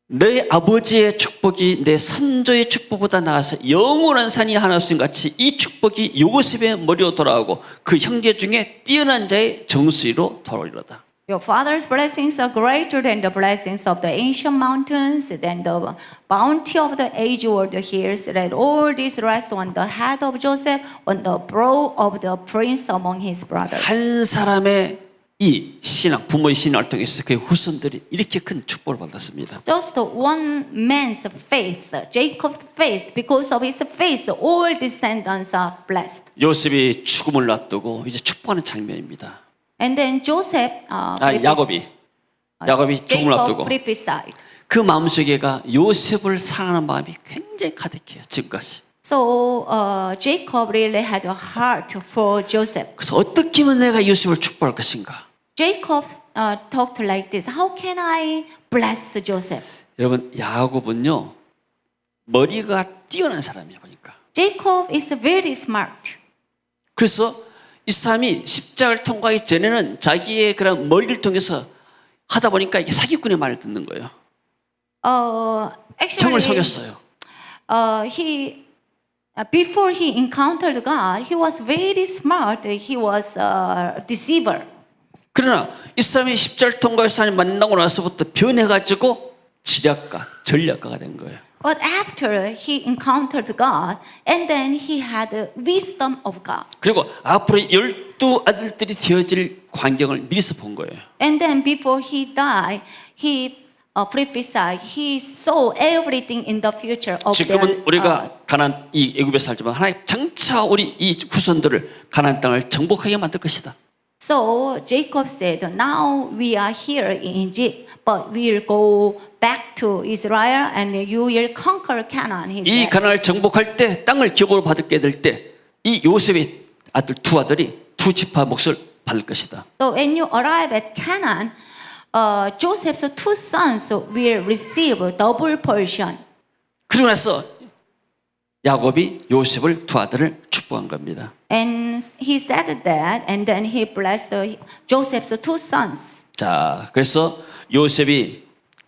내 아버지의 축복이 내 선조의 축복보다 나아서 영원한 산이 하나 없음 같이 이 축복이 요셉의 머리로 돌아오고 그 형제 중에 뛰어난 자의 정수리로 돌아오리로다. Your father's blessings are greater than the blessings of the ancient mountains, than the bounty of the age-old hills. Let all this rest on the head of Joseph, on the brow of the prince among his brothers. 한 사람의 이 신앙, 부모의 신앙을 통해서 그의 후손들이 이렇게 큰 축복을 받았습니다. Just one man's faith, Jacob's faith, because of his faith, all descendants are blessed. 요셉이 죽음을 앞두고 이제 축복하는 장면입니다. And then Joseph, 야곱이 죽음을 앞두고 prophesied. 그 마음속에가 요셉을 사랑하는 마음이 굉장히 가득해요. 지금까지. So Jacob really had a heart for Joseph. 그래서 어떻게 하면 내가 요셉을 축복할 것인가? Jacob talked like this. How can I bless Joseph? 여러분, 야곱은요 머리가 뛰어난 사람이에요 보니까. Jacob is very smart. 그래서 이 사람이 십자가를 통과하기 전에는 자기의 그런 머리를 통해서 하다 보니까 이게 사기꾼의 말을 듣는 거예요. Actually, 형을 속였어요. he before he encountered God, he was very smart. He was a deceiver. 그러나 이 사람이 십자가를 통과해서 하나님 만나고 나서부터 변해가지고 지략가, 전략가가 된 거예요. But after he encountered God, and then he had the wisdom of God. 그리고 앞으로 12 아들들이 되어질 광경을 미리서 본 거예요. And then before he died, he prophesied. He saw everything in the future of 지금은 their, 우리가 가나안 이 애굽에 살지만 하나님 장차 우리 이 후손들을 가나안 땅을 정복하게 만들 것이다. So Jacob said, "Now we are here in Egypt, but we'll go back to Israel, and you will conquer Canaan." He 이 said. 가나안을 정복할 때 땅을 기업으로 받게 될 때 이 요셉의 아들 두 아들이 두 지파 몫을 받을 것이다. So when you arrive at Canaan, Joseph's two sons will receive a double portion. 그러고 나서 야곱이 요셉을 두 아들을 축복한 겁니다. And he said that, and then he blessed Joseph's two sons. 자, 그래서 요셉이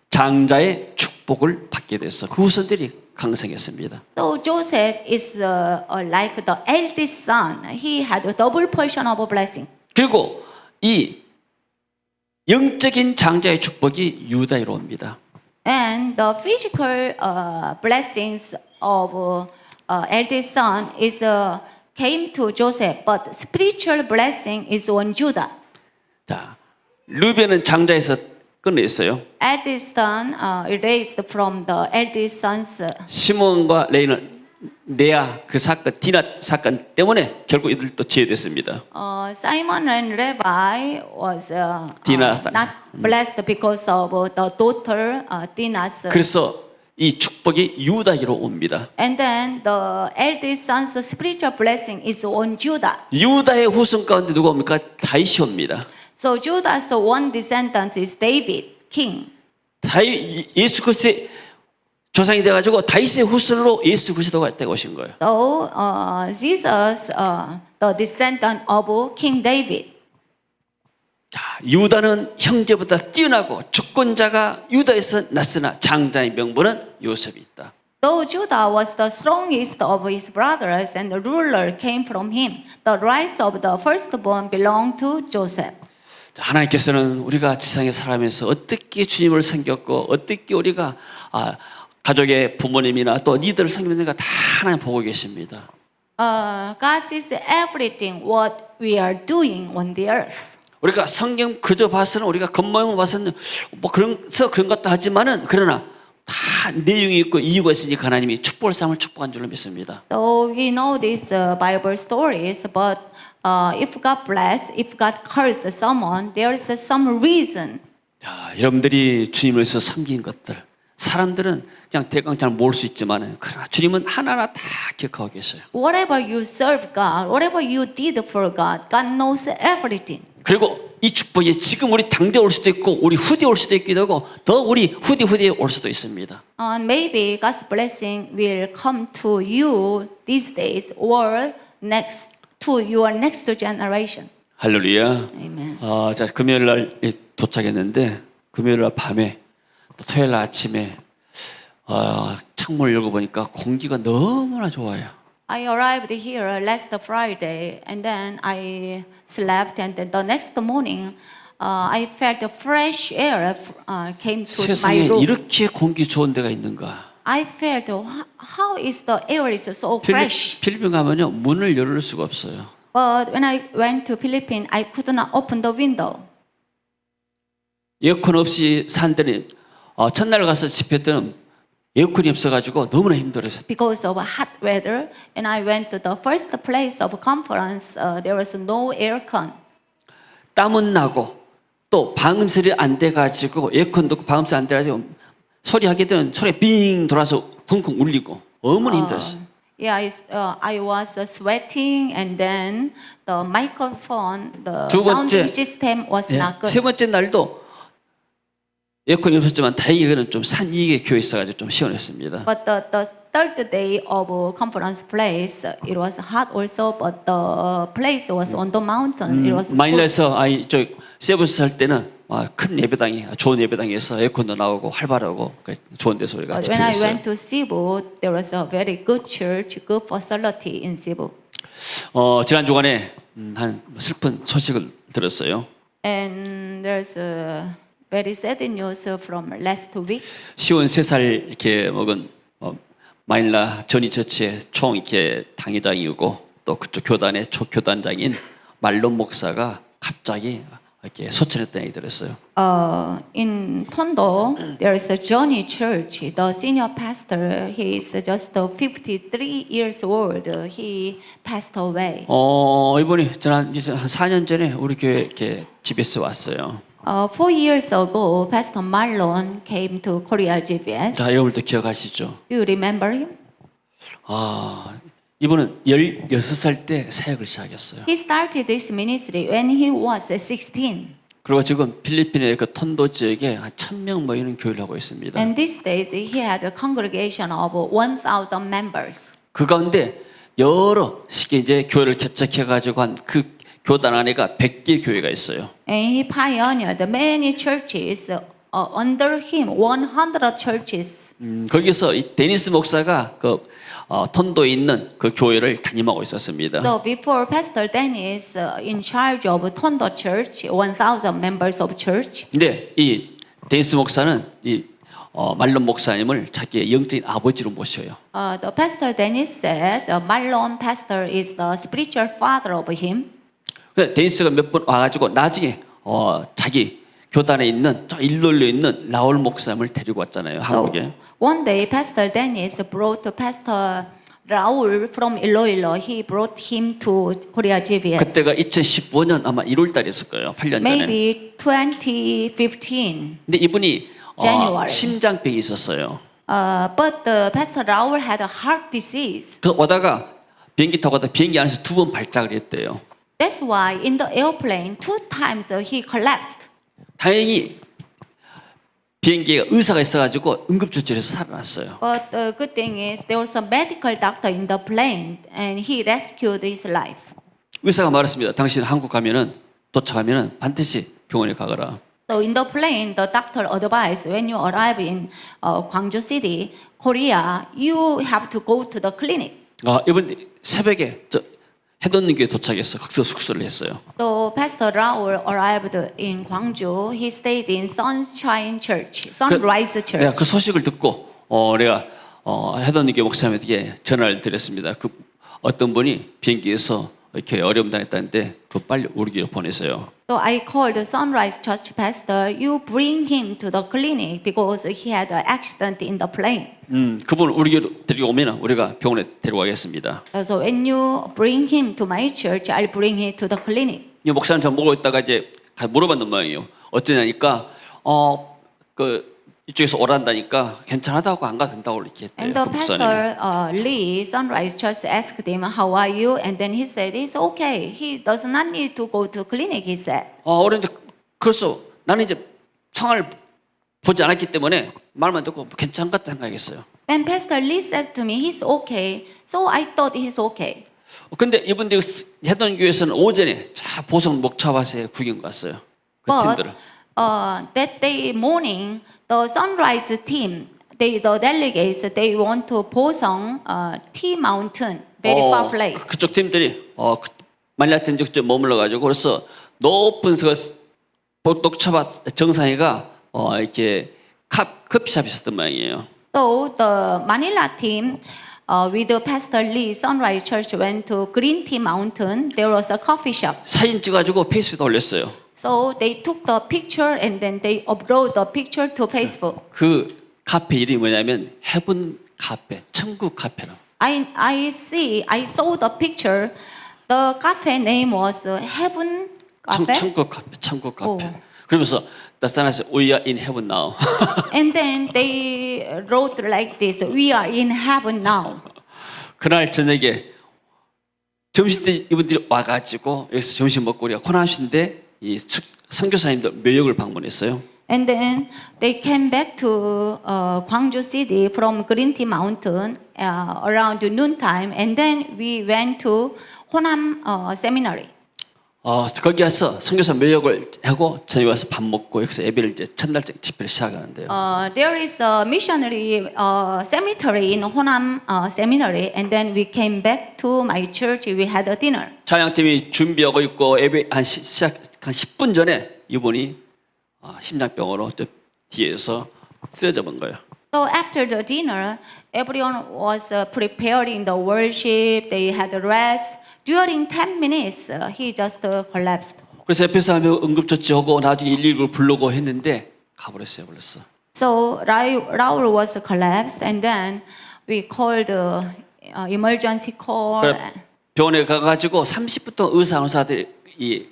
장자의 축복을 받게 됐어. 그 후손들이 강성했습니다. So Joseph is like the eldest son. He had a double portion of a blessing. 그리고 이 영적인 장자의 축복이 유다로 옵니다. And the physical blessings of eldest son is came to Joseph, but spiritual blessing is on Judah. 자, 르벤은 장자에서 끝냈어요. Eldest son erased from the eldest sons. 시몬과 레이는 레아 그 사건, 디나 사건 때문에 결국 이들도 제외됐습니다. Simon and Levi was Dinah. not blessed because of the daughter Dinah's. 그래서 이 축복이 유다로 옵니다. And then the eldest son's spiritual blessing is on Judah. 유다의 후손 가운데 누가 옵니까? 다윗이 옵니다. So Judah's one descendant is David, king. 예수 그리스도의 조상이 돼가지고 다윗의 후손으로 예수 그리스도가 오신 거예요. So Jesus, the descendant of King David. 자, 유다는 형제보다 뛰어나고 주권자가 유다에서 났으나 장자의 명분은 요셉이 있다. Though Judah was the strongest of his brothers and the ruler came from him, the rights of the firstborn belonged to Joseph. 하나님께서는 우리가 지상에 살아가면서 어떻게 주님을 섬겼고 어떻게 우리가 가족의 부모님이나 또 리더를 섬기는가 다 하나님 보고 계십니다. God sees everything what we are doing on the earth. 우리가 성경 그저 봐서는 우리가 겉모양을 봐서는 뭐 그런 것도 하지만은 그러나 다 내용이 있고 이유가 있으니까 하나님이 축복을 삼을 축복한 줄로 믿습니다. So we know these Bible stories, but if God bless, if God curse someone, there is some reason. 자, 여러분들이 주님을 위해서 섬긴 것들 사람들은 그냥 대강 잘 모를 수 있지만 그러나 주님은 하나하나 다 기억하고 계셔요. Whatever you serve God, whatever you did for God, God knows everything. 그리고 이 축복이 지금 우리 당대 올 수도 있고 우리 후대 올 수도 있기도 하고 더 우리 후대에 올 수도 있습니다. And maybe God's blessing will come to you these days or next to your next generation. 할렐루야. Amen. 자, 금요일 날 도착했는데 금요일 날 밤에 또 토요일 날 아침에 창문을 열고 보니까 공기가 너무나 좋아요. I arrived here last Friday and then I slept and then the next morning I felt the fresh air came to my 세상에 room. 이렇게 공기 좋은 데가 있는가? I felt how is the air is so fresh. 필리핀 가면요 문을 열을 수가 없어요. But when I went to Philippines, I could not open the window. 에어컨 없이 산 데는 첫날 가서 집회 때는 에어컨이 없어가지고 너무나 힘들어요. Because of hot weather, and I went to the first place of conference. There was no aircon. 땀은 나고 또 방음설이 안 돼가지고 에어컨도 없고 방음설이 안 돼가지고 소리 하게 되면 소리 빙 돌아서 쿵쿵 울리고 너무나 힘들었어요. Yeah, I was sweating, and then the microphone, the 두 번째, sound system was not good. 세 번째 날도 에어컨이 없었지만 다행히 이거는 좀 산 위에 교회 있어가지고 좀 시원했습니다. But the third day of conference place, it was hot also, but the place was on the mountain. It was cool. 마닐라에서 저 세부스 살 때는 큰 예배당이 좋은 예배당에서 에어컨도 나오고 활발하고 좋은 데서 우리가 But when I 집회했어요. went to Cebu, there was a very good church, good facility in Cebu. 지난 주간에 한 슬픈 소식을 들었어요. And there's a very sad news from last week. 53살 이렇게 먹은 마닐라 전이 처치의 총 이렇게 당회장이고 또 그쪽 교단의 초교단장인 말론 목사가 갑자기 이렇게 소천했다는 얘기 들었어요. In Tondo, there is a Johnny Church. The senior pastor, he is just 53 years old. He passed away. 이분이 이제 한 4년 전에 우리 교회 이렇게 집에서 왔어요. 4 years ago, Pastor Marlon came to Korea GBS. 자, 여러분도 기억하시죠? Do you remember him? 이분은 16살 때 사역을 시작했어요. He started this ministry when he was 16. 그리고 지금 필리핀의 그 톤도 지역에 한 1,000명 모이는 교회를 하고 있습니다. And these days, he had a congregation of 1,000 members. 그 가운데 여러 시기 이제 교회를 개척해가지고 한 그 교단 안에가 100개 교회가 있어요. And he pioneered many churches. Under him, 100 churches. 거기서 이 데니스 목사가 그 톤도에 있는 그 교회를 담임하고 있었습니다. So before Pastor Dennis in charge of Tondo Church, 1,000 members of church. 근데 이 데니스 목사는 이 말론 목사님을 자기의 영적인 아버지로 모셔요. The Pastor Dennis said the Marlon pastor is the spiritual father of him. 그래서 데니스가 몇 번 와가지고 나중에 자기 교단에 있는 저 일로일로 있는 라울 목사님을 데리고 왔잖아요. 한국에. One day, Pastor Dennis brought Pastor Raul from Iloilo. He brought him to Korea GBS. 그때가 2015년 아마 1월 달이었을 거예요. 8년 전에. Maybe 2015. 근데 이분이 January. 심장병이 있었어요. But Pastor Raul had a heart disease. 그 오다가 비행기 타고 가다 비행기 안에서 2번 발작을 했대요. That's why in the airplane 2 times he collapsed. 다행히 비행기에 의사가 있어가지고 응급조치해서 살아났어요. But the good thing is there was a medical doctor in the plane and he rescued his life. 의사가 말했습니다. 당신 한국 가면은 도착하면은 반드시 병원에 가거라. So in the plane, the doctor advised when you arrive in Gwangju City, Korea, you have to go to the clinic. 이번 새벽에 해돋는 교회 도착해서 거기서 숙소를 했어요. So Pastor Raul arrived in Gwangju. He stayed in Sunshine Church, Sunrise Church. 내가 그 소식을 듣고 내가 해돋는 교회 목사님에게 전화를 드렸습니다. 그 어떤 분이 비행기에서 이렇게 어려움 당했다는데 그 빨리 우리 교회로 보내세요. So I called the Sunrise Church pastor. You bring him to the clinic because he had an accident in the plane. 그분 우리 교회로 데리고 오면 우리가 병원에 데려가겠습니다. So when you bring him to my church, I'll bring him to the clinic. 이 목사님 저 보고 있다가 이제 물어봤는 모양이에요. 어쩌냐니까 그 이쪽에서 오란다니까 괜찮다고 안 가도 된다고 이렇게 했대요. And the 그 목사님이. pastor Lee, Sunrise Church, asked him, "How are you?" And then he said, "It's okay. He does not need to go to clinic." He said. 그런데 그래서 나는 이제 상황을 보지 않았기 때문에 말만 듣고 괜찮겠다 생각했어요. When Pastor Lee said to me, "He's okay," so I thought he's okay. 근데 이분들이 해던 교회에서는 오전에 보성 목차밭에 구경 갔어요. 그 But 팀들을. that day morning, the Sunrise team, the delegates, they went to Bosong T Mountain, very far place. 그쪽 팀들이 말라 팀 직접 머물러 가지고 그래서 높은 그 녹차밭 정상에가 이렇게 커피숍이 있었던 모양이에요. So the Manila team with Pastor Lee, Sunrise Church went to Green Tea Mountain. There was a coffee shop. 사진 찍어가지고 페이스북에 올렸어요. So they took the picture and then they upload the picture to Facebook. 그 카페 이름이 뭐냐면 헤븐 카페, 천국 카페라고. I saw the picture. The cafe name was Heaven Cafe. 천국 카페, 천국 카페. 오. 그러면서 나타나서 We are in heaven now. And then they wrote like this: "We are in heaven now." 그날 저녁에 점심 때 이분들이 와가지고 여기서 점심 먹고 우리가 코난신데 이 선교사님들 묘역을 방문했어요. And then they came back to Gwangju City from Green Tea Mountain around noontime, and then we went to Honam Seminary. 거기 가서 선교사 묘역을 하고 저희 와서 밥 먹고 여기서 예배를 이제 첫날 집회를 시작하는데요. There is a missionary cemetery in Honam Seminary, and then we came back to my church. We had a dinner. 찬양팀이 준비하고 있고 예배 시작 한 10분 전에 이분이 심장병으로 저 뒤에서 쓰러져 본 거예요. So after the dinner, everyone was preparing the worship. They had a rest. During 10 minutes, he just collapsed. 그래서 옆에서 하면 응급조치하고 나중에 119를 부르고 했는데 가버렸어요, 벌써. So Raul was collapsed, and then we called emergency call. 그래, 병원에 가가지고 30분 동안 의사들이 이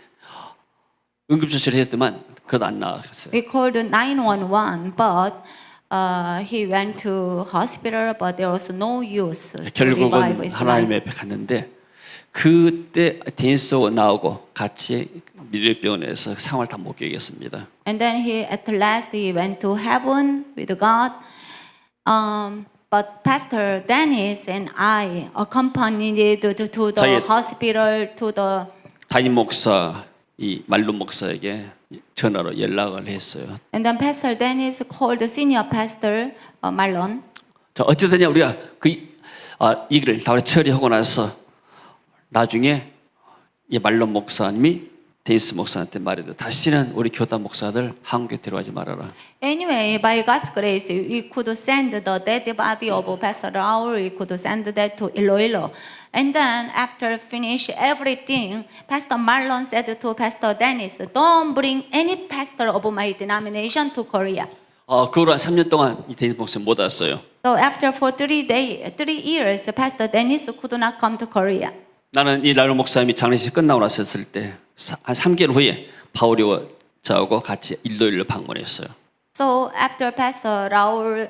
응급조치를 했지만 그래도 안 나갔어요. We called 911, but he went to hospital, but there was no use to revive 결국은 his 하나님 life. 앞에 갔는데 그때 데니스 나오고 같이 미래병원에서 상황을 다 목격했습니다. And then at last he went to heaven with God. But Pastor Dennis and I accompanied to the 저희- hospital to the. 담임 목사 이 말룸 목사에게 전화로 연락을 했어요. And then Pastor Dennis called the senior pastor Marlon. 자, 어쨌든 우리가 이 일을 다 처리하고 나서 나중에 이 말론 목사님이 데니스 목사한테 말해도 다시는 우리 교단 목사들 한국에 데려가지 말아라. Anyway, by God's grace, we could send the dead body of Pastor Raul. We could send that to Iloilo. And then after finish everything, Pastor Marlon said to Pastor Dennis, "Don't bring any pastor of my denomination to Korea." 그 후로 한 3년 동안 이 데니스 목사님 못 왔어요. So after for 3 years, Pastor Dennis could not come to Korea. 나는 이 라론 목사님이 장례식 끝나고 났을 때 한 3개월 후에 바울이와 저하고 같이 일로일로 방문했어요. So after Pastor Raul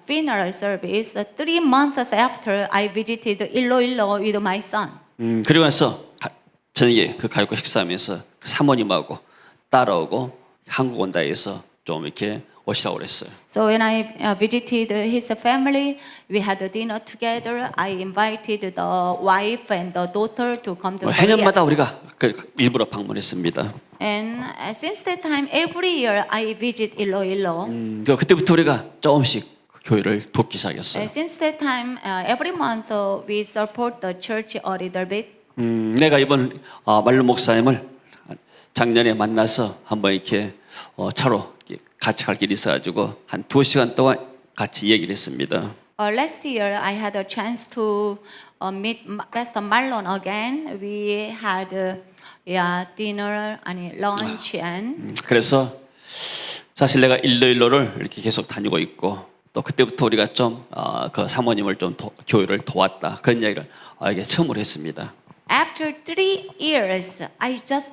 funeral service, 3 months after, I visited Iloilo with my son. 그리고 나서 저녁에 그 가족과 식사하면서 그 사모님하고 딸하고 한국 온다 해서 좀 이렇게 오시라고 그랬어요. So when I visited his family, we had a dinner together. I invited the wife and the daughter to come to Korea. 해년마다 우리가 일부러 방문했습니다. And since that time, every year I visit Iloilo. 그때부터 우리가 조금씩 교회를 돕기 시작했어요. Since that time, every month we support the church a little bit. 내가 이번 말론 목사님을 작년에 만나서 한번 이렇게 차로 같이 갈 길이 있어가지고 한 2시간 동안 같이 얘기를 했습니다. Last year, I had a chance to meet Pastor Marlon again. We had dinner, 아니 lunch, and 그래서 사실 내가 일로일로를 이렇게 계속 다니고 있고 또 그때부터 우리가 좀 그 사모님을 좀 교회를 도왔다 그런 이야기를 이게 처음으로 했습니다. after 3 years, I just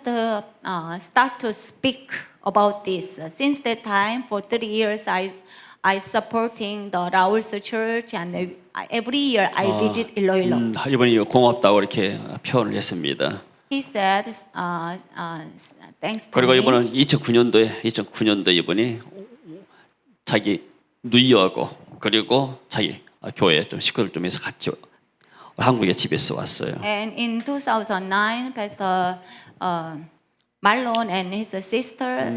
start to speak about this. Since that time, for 3 years, I supporting the Raul's church, and every year I visit Iloilo. 이번에 고맙다고 이렇게 표현을 했습니다. He said, thanks to 그리고 me. 이번은 2009년도에 이번이 자기 누이하고 그리고 자기 교회 좀 식구들 좀 해서 같이 한국에 집에서 왔어요. And in 2009, Pastor Marlon and his sister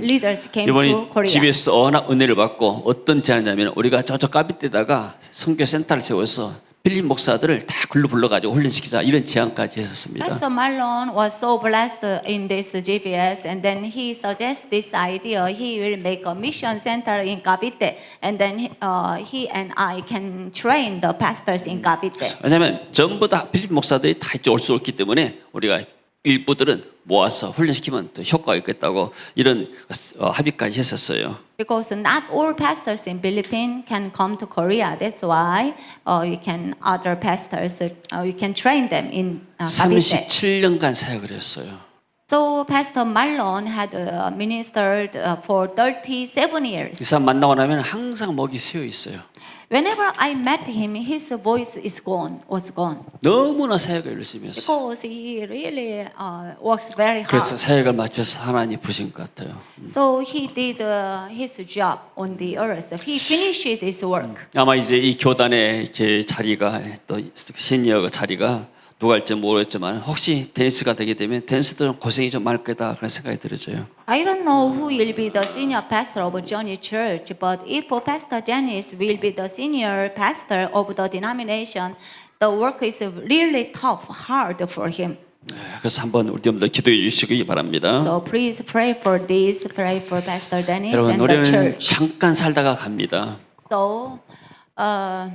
leaders came to 이번이 Korea. 집에서 워낙 은혜를 받고 어떤 제안이냐면 우리가 저쪽 까비떼다가 선교 센터를 세워서 필립 목사들을 다 글로 불러가지고 훈련시키자 이런 제안까지 했었습니다. Pastor Marlon was so blessed in this GBS, and then he suggests this idea. He will make a mission center in Cavite, and then he and I can train the pastors in Cavite. 왜냐하면 전부 다 필립 목사들이 다 이쪽 올 수 없기 때문에 우리가 일부들은 모아서 훈련시키면 더 효과가 있겠다고 이런 합의까지 했었어요. Because not all pastors in Philippines can come to Korea. That's why we can other pastors we can train them in Cavite. 37년간 사역을 했어요. So Pastor Marlon had ministered for 37 years. 이 사람 만나고 나면 항상 목이 쉬어 있어요. Whenever I met him, his voice was gone. 너무나 사역을 열심히 했어요. Because he really works very 그래서 hard. 사역을 마쳐서 하나님 부신 것 같아요. So he did his job on the earth. He finished his work. 아마 이제 이 교단의 제 자리가 또 시니어 자리가 누가 할지 모르겠지만 혹시 데니스가 되게 되면 데니스도 고생이 좀 많을 거다 그런 생각이 들어져요. I don't know who will be the senior pastor of Johnny Church, but if Pastor Dennis will be the senior pastor of the denomination, the work is really tough, hard for him. 그래서 한번 우리 여러분들 기도해 주시기 바랍니다. So please pray for this, pray for Pastor Dennis 여러분 and the 우리는 church. 잠깐 살다가 갑니다. So,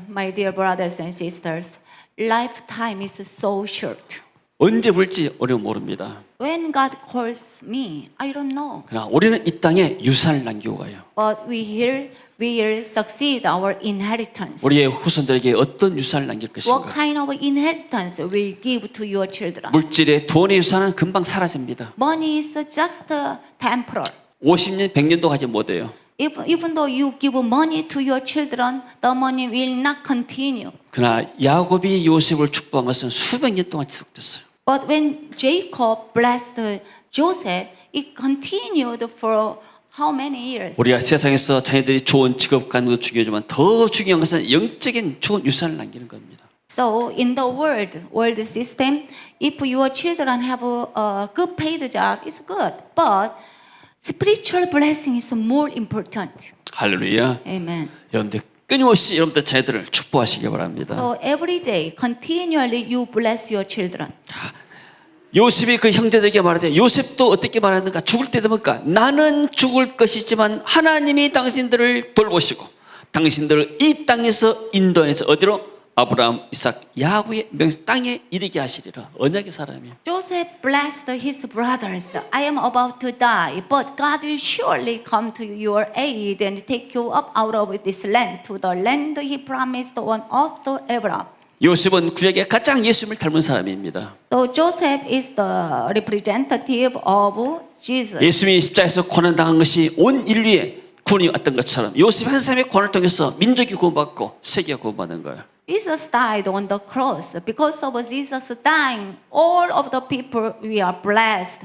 my dear brothers and sisters, lifetime is so short. 언제 불지 우리는 모릅니다. When God calls me, I don't know. 그러나 우리는 이 땅에 유산을 남기고 가요. But we will succeed our inheritance. 우리의 후손들에게 어떤 유산을 남길 What 것인가? kind of inheritance will give to your children? 물질의 돈의 유산은 금방 사라집니다. Money is just temporal. 50년, 100년도 가지 못해요. Even though you give money to your children, the money will not continue. 그러나 야곱이 요셉을 축복한 것은 수백 년 동안 지속됐어요. But when Jacob blessed Joseph, it continued for how many years? 우리가 세상에서 자녀들이 좋은 직업 갖는 것도 중요하지만 더 중요한 것은 영적인 좋은 유산을 남기는 겁니다. So in the world system, if your children have a good paid job, it's good. But spiritual blessing is more important. 할렐루야. Amen. 여러분들 끊임없이 여러분들 자녀들을 축복하시기 바랍니다. So every day, continually you bless your children. 요셉이 그 형제들에게 말하되 요셉도 어떻게 말하는가 죽을 때 되니까 나는 죽을 것이지만 하나님이 당신들을 돌보시고 당신들을 이 땅에서 인도해서 어디로 아브라함, 이삭, 야곱의 땅에 이르게 하시리라. 언약의 사람이에요. Joseph blessed his brothers. I am about to die, but God will surely come to your aid and take you up out of this land to the land He promised on oath to Abraham. 요셉은 구약의 가장 예수님을 닮은 사람입니다. So Joseph is the representative of Jesus. 예수님이 십자가에서 고난당한 것이 온 인류에 구원이 왔던 것처럼 요셉 한 사람의 고난을 통해서 민족이 구원받고 세계가 구원받는 거예요. Jesus died on the cross. Because of Jesus dying, all of the people we are blessed.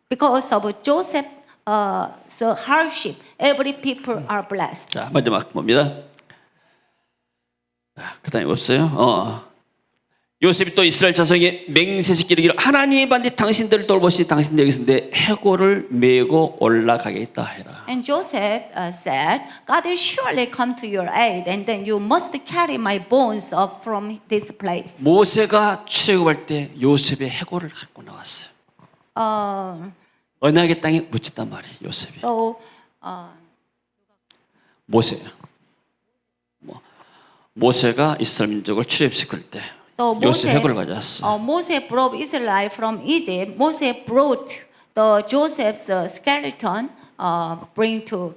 Because of Joseph, so hardship, every people are blessed. 자, 마지막 봅니다. 그다음에 없어요. 요셉이 또 이스라엘 자손에게 맹세시 이르기를 하나님이 반드시 당신들을 돌보시 당신들 여기서 내 해골을 메고 올라가겠다 해라. And Joseph said, God will surely come to your aid, and then you must carry my bones up from this place. 모세가 출애굽할 때 요셉의 해골을 갖고 나왔어요. 언약의 땅에 묻혔단 말이에요. 요셉이. So 모세요. 모세가 이스라엘 민족을 출애굽시킬 때 요셉 해골을 가져왔어. Moses brought Israel from Egypt. Moses brought the Joseph's skeleton, bring to.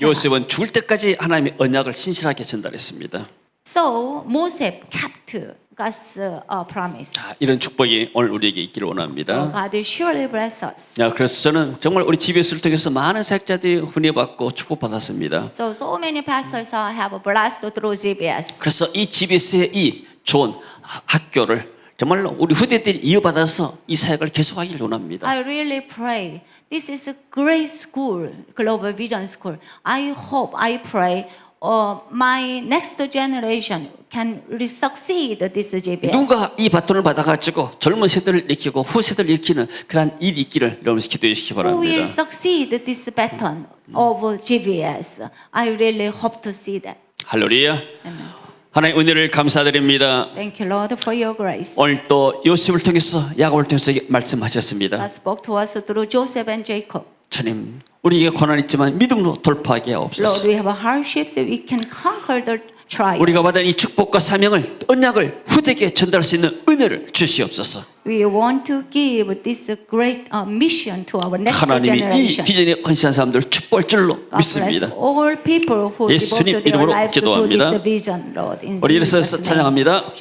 요셉은 죽을 때까지 하나님의 언약을 신실하게 전달했습니다. So Moses kept God's promise. 자, 이런 축복이 오늘 우리에게 있기를 원합니다. God will surely bless us. 야, 그래서 저는 정말 우리 GBS를 통해서 많은 사역자들이 훈련받고 축복받았습니다. So many pastors have blessed through GBS. 그래서 이 GBS의 이 좋은 학교를 정말로 우리 후대들이 이어받아서 이 사역을 계속하길 원합니다. I really pray. This is a great school, Global Vision School. I hope, I pray, my next generation can succeed this GBS. 누가 이 바톤을 받아가지고 젊은 세대를 일으키고 후세대를 일으키는 그러한 일이 있기를 여러분들 기도해 주시기 Who will 바랍니다. succeed this baton of GBS? I really hope to see that. 할렐루야. Amen. 하나님 은혜를 감사드립니다. Thank you, Lord, for your grace. 오늘 또 요셉을 통해서 야곱을 통해서 말씀하셨습니다. God spoke to us through Joseph and Jacob. 주님, 우리에게 고난 있지만 믿음으로 돌파하게 Lord, 하옵소서. we have hardships. We can conquer the trials. 우리가 받은 이 축복과 사명을 언약을 후대에게 전달할 수 있는 은혜를 주시옵소서. We want to give this great mission to our next 하나님이 이 generation. 비전에 헌신한 사람들 축복할 줄로 God bless 믿습니다. all people who 예수님 devote their 이름으로 lives to 기도합니다. this vision, Lord. In 우리 Jesus' 일어서서 name. 찬양합니다.